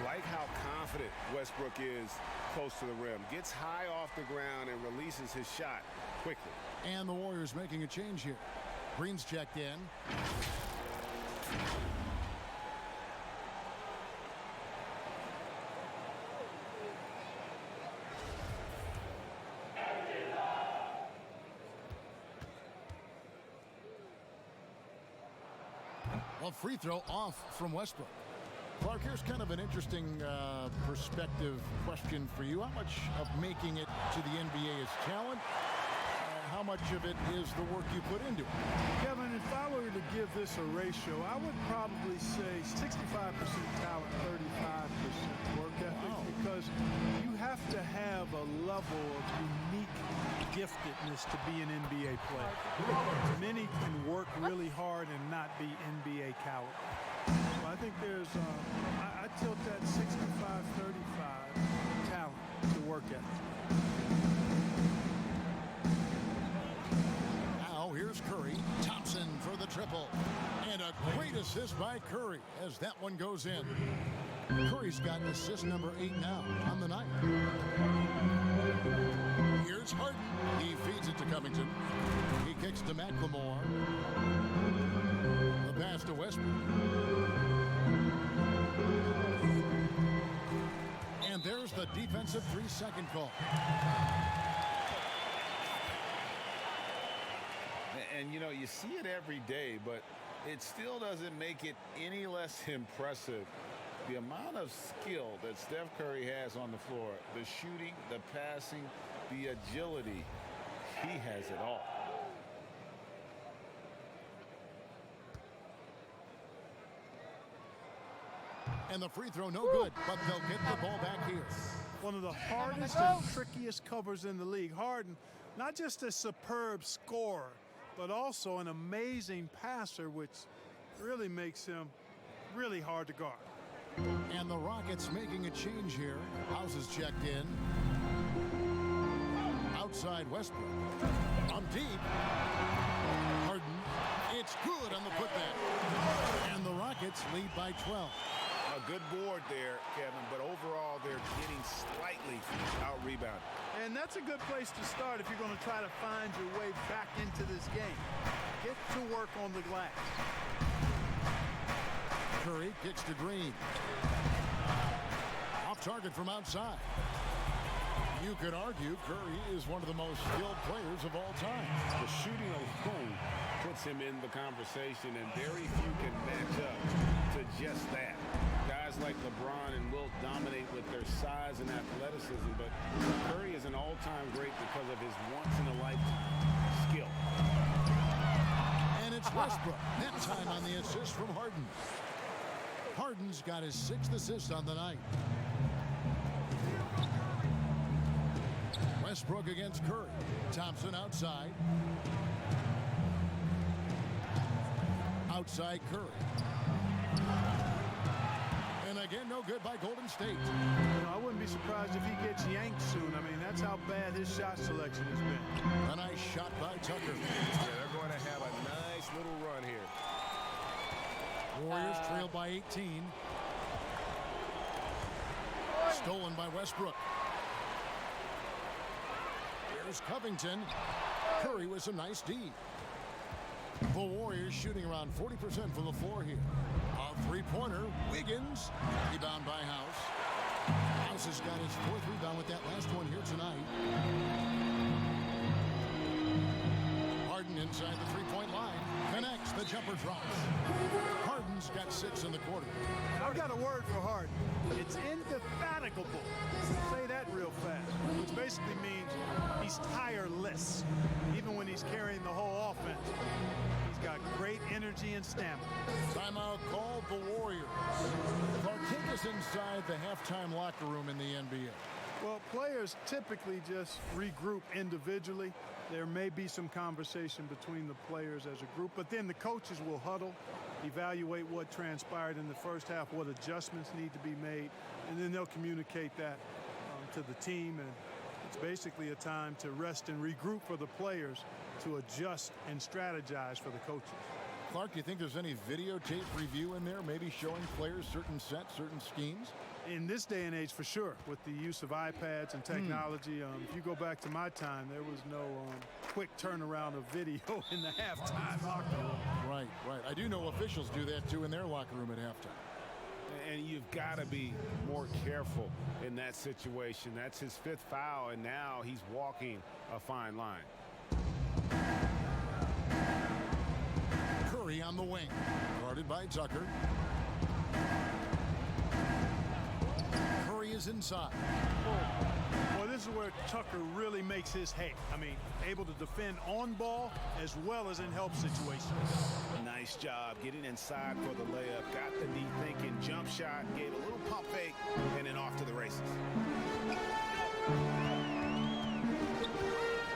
Like how confident Westbrook is close to the rim. Gets high off the ground and releases his shot quickly. And the Warriors making a change here. Green's checked in. Well, free throw off from Westbrook. Clark, here's kind of an interesting perspective question for you. How much of making it to the NBA is talent? How much of it is the work you put into it? Kevin, if I were to give this a ratio, I would probably say 65% talent, 35% work ethic, because you have to have a level of unique giftedness to be an NBA player. Many can work really hard and not be NBA caliber. So I think there's, I tilt that 65-35 talent to work ethic. Now here's Curry. Thompson for the triple. And a great assist by Curry as that one goes in. Curry's got assist number 8 now on the night. Here's Harden. He feeds it to Covington. He kicks to McLemore. The pass to Westbrook. And there's the defensive 3-second call. And, you know, you see it every day, but it still doesn't make it any less impressive. The amount of skill that Steph Curry has on the floor, the shooting, the passing, the agility, he has it all. And the free throw, no good, but they'll get the ball back here. One of the hardest and trickiest covers in the league. Harden, not just a superb scorer, but also an amazing passer, which really makes him really hard to guard. And the Rockets making a change here. House is checked in. Outside Westbrook. On deep. Harden. It's good on the putback. And the Rockets lead by 12. A good board there, Kevin, but overall they're getting slightly out-rebounded. And that's a good place to start if you're going to try to find your way back into this game. Get to work on the glass. Curry kicks to Green. Off target from outside. You could argue Curry is one of the most skilled players of all time. The shooting alone puts him in the conversation, and very few can match up to just that. Guys like LeBron and Wilt dominate with their size and athleticism, but Curry is an all-time great because of his once-in-a-lifetime skill. And it's Westbrook. That time on the assist from Harden. Harden's got his 6th assist on the night. Westbrook against Curry. Thompson outside. Outside Curry. And again, no good by Golden State. You know, I wouldn't be surprised if he gets yanked soon. I mean, that's how bad his shot selection has been. A nice shot by Tucker. Yeah, they're going to have a nice little run here. Warriors trail by 18. Stolen by Westbrook. Here's Covington. Curry with some nice D. The Warriors shooting around 40% from the floor here. A three-pointer. Wiggins. Rebound by House. House has got his 4th rebound with that last one here tonight. Harden inside the three-point line. Connects. The jumper drops. Harden's got 6 in the quarter. I've got a word for Harden. It's indefatigable. Say that real fast. Which basically means he's tireless. Even when he's carrying the whole offense. He's got great energy and stamina. Timeout called the Warriors. Clark, take us inside the halftime locker room in the NBA. Well, players typically just regroup individually. There may be some conversation between the players as a group, but then the coaches will huddle, evaluate what transpired in the first half, what adjustments need to be made, and then they'll communicate that to the team. And it's basically a time to rest and regroup for the players to adjust and strategize for the coaches. Clark, do you think there's any videotape review in there, maybe showing players certain sets, certain schemes? In this day and age, for sure, with the use of iPads and technology. If you go back to my time, there was no quick turnaround of video in the halftime locker room. Right, right. I do know officials do that, too, in their locker room at halftime. And you've got to be more careful in that situation. That's his 5th foul, and now he's walking a fine line. Curry on the wing, guarded by Tucker. Curry is inside. Well, this is where Tucker really makes his hay. I mean, able to defend on ball as well as in help situations. Nice job getting inside for the layup. Got the knee thinking, jump shot, gave a little pump fake, and then off to the races.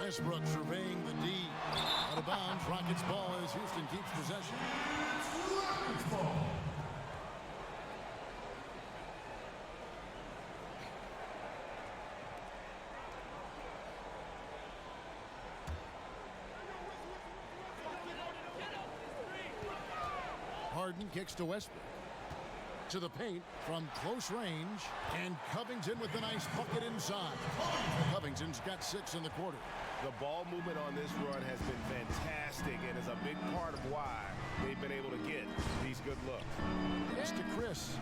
Westbrook surveying the D. Out of bounds, Rockets ball as Houston keeps possession. Harden kicks to Westbrook. To the paint from close range, and Covington with the nice bucket inside. Covington's got 6 in the quarter. The ball movement on this run has been fantastic and is a big part of why they've been able to get these good looks. Pass to Chris.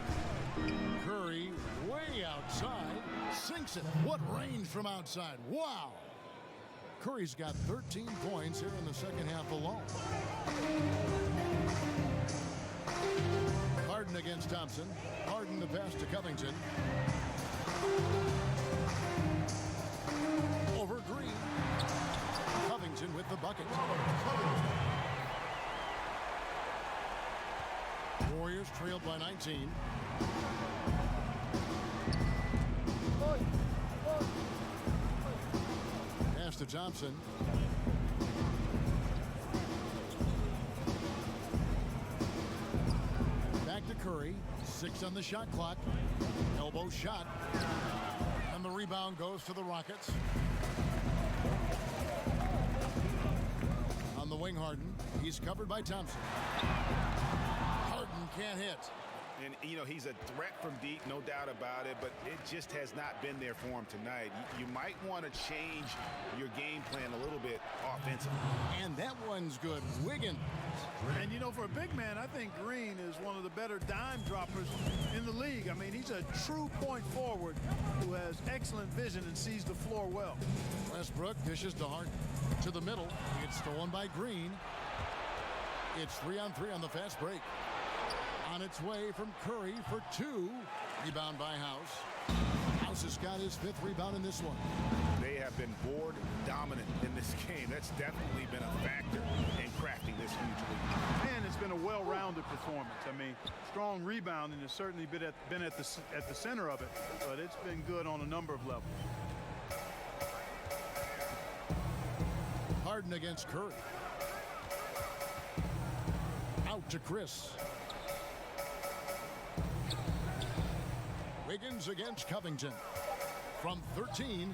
Curry way outside, sinks it. What range from outside. Wow. Curry's got 13 points here in the second half alone. Harden against Thompson. Harden the pass to Covington. Over Green. Covington with the bucket. Warriors trailed by 19. Pass to Thompson. 6 on the shot clock. Elbow shot. And the rebound goes to the Rockets. On the wing, Harden. He's covered by Thompson. Harden can't hit. And, you know, he's a threat from deep, no doubt about it, but it just has not been there for him tonight. You might want to change your game plan a little bit offensively. And that one's good. Wiggins. And, you know, for a big man, I think Green is one of the better dime droppers in the league. I mean, he's a true point forward who has excellent vision and sees the floor well. Westbrook dishes to Harden. To the middle. It's stolen by Green. It's 3-on-3 on the fast break. On its way from Curry for 2. Rebound by House. House has got his 5th rebound in this one. They have been board dominant in this game. That's definitely been a factor in crafting this huge lead. And it's been a well-rounded performance. I mean, strong rebounding has certainly been at the center of it, but it's been good on a number of levels. Harden against Curry. Out to Chris. Wiggins against Covington. From 13.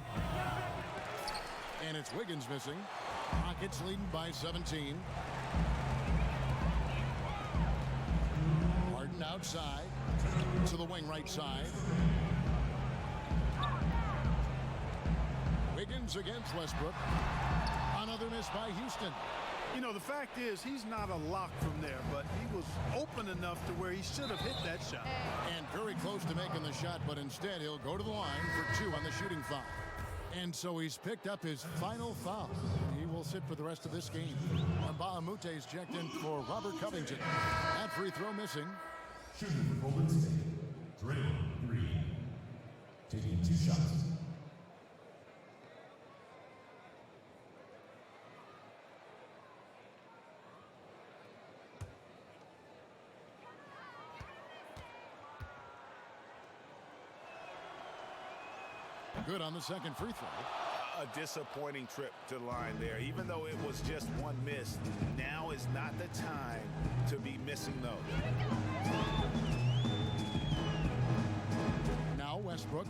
And it's Wiggins missing. Rockets leading by 17. Harden outside. To the wing right side. Wiggins against Westbrook. Another miss by Houston. You know, the fact is, he's not a lock from there, but he was open enough to where he should have hit that shot. And very close to making the shot, but instead he'll go to the line for 2 on the shooting foul. And so he's picked up his final foul. He will sit for the rest of this game. Mbahamute's checked in for Robert Covington. That free throw missing. Shooting for Golden State, Draymond Green. Taking 2 shots. Good on the second free throw. A disappointing trip to the line there. Even though it was just one miss, now is not the time to be missing those. Now Westbrook.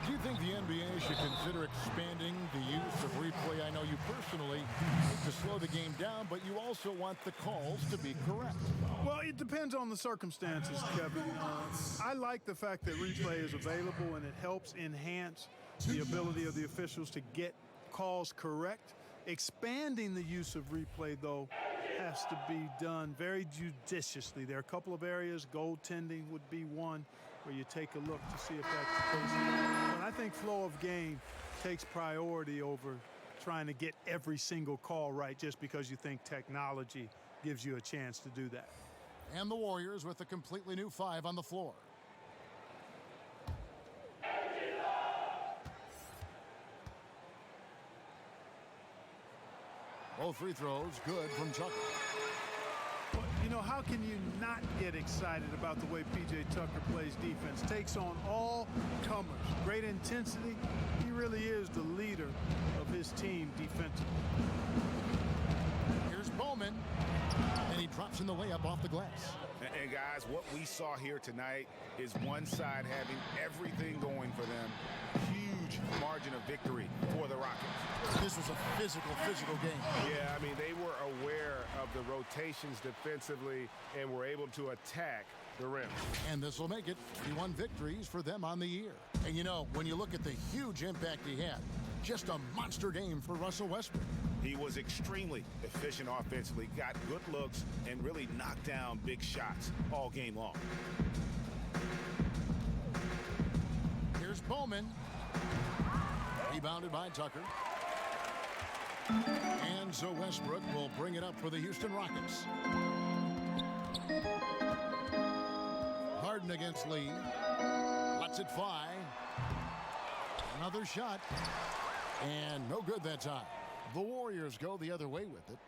Do you think the NBA should consider expanding the use of replay? I know you personally like to slow the game down, but you also want the calls to be correct. Well, it depends on the circumstances, Kevin. I like the fact that replay is available and it helps enhance the ability of the officials to get calls correct. Expanding the use of replay, though, has to be done very judiciously. There are a couple of areas, goaltending would be one, where you take a look to see if that's the case. But I think flow of game takes priority over trying to get every single call right just because you think technology gives you a chance to do that. And the Warriors with a completely new 5 on the floor. Both free throws good from Tucker. You know, how can you not get excited about the way P.J. Tucker plays defense? Takes on all comers. Great intensity. He really is the leader of his team defensively. Here's Bowman. And he drops in the layup off the glass. And guys, what we saw here tonight is one side having everything going for them. Huge margin of victory for the Rockets. This was a physical game. Yeah, I mean, they were aware of the rotations defensively and were able to attack the rim. And this will make it 31 victories for them on the year. And you know, when you look at the huge impact he had, just a monster game for Russell Westbrook. He was extremely efficient offensively, got good looks, and really knocked down big shots all game long. Here's Bowman. Rebounded by Tucker. And so Westbrook will bring it up for the Houston Rockets. Harden against Lee. Lets it fly. Another shot. And no good that time. The Warriors go the other way with it.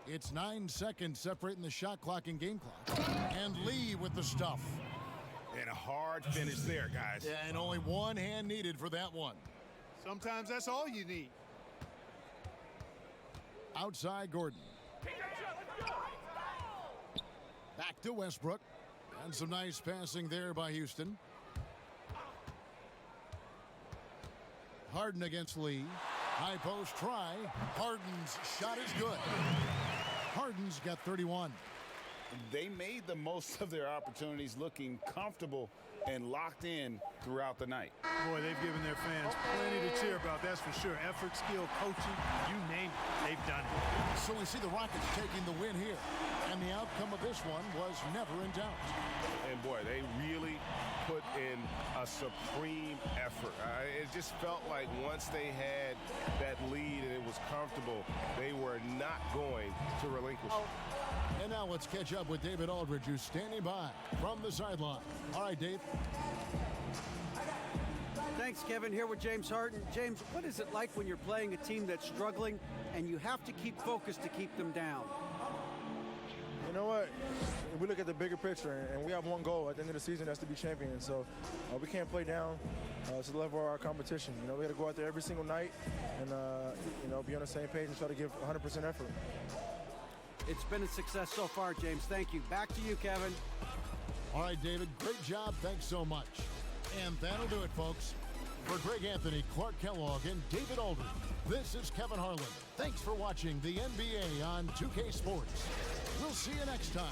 It's 9 seconds separating the shot clock and game clock. And Lee with the stuff. And a hard finish there, guys. Yeah, and only one hand needed for that one. Sometimes that's all you need. Outside Gordon. Back to Westbrook. And some nice passing there by Houston. Harden against Lee. High post try. Harden's shot is good. Harden's got 31. They made the most of their opportunities, looking comfortable and locked in throughout the night. Boy, they've given their fans plenty to cheer about, that's for sure. Effort, skill, coaching, you name it, they've done it. So we see the Rockets taking the win here. And the outcome of this one was never in doubt. And boy, they really put in a supreme effort. It just felt like once they had that lead and it was comfortable, they were not going to relinquish. And now let's catch up with David Aldridge, who's standing by from the sideline. All right, Dave. Thanks, Kevin. Here with James Harden. James, what is it like when you're playing a team that's struggling and you have to keep focused to keep them down? You know what? We look at the bigger picture, and we have one goal at the end of the season, that's to be champions. So we can't play down to the level of our competition. You know, we got to go out there every single night and, you know, be on the same page and try to give 100% effort. It's been a success so far, James. Thank you. Back to you, Kevin. All right, David. Great job. Thanks so much. And that'll do it, folks. For Greg Anthony, Clark Kellogg, and David Aldridge, this is Kevin Harlan. Thanks for watching the NBA on 2K Sports. We'll see you next time.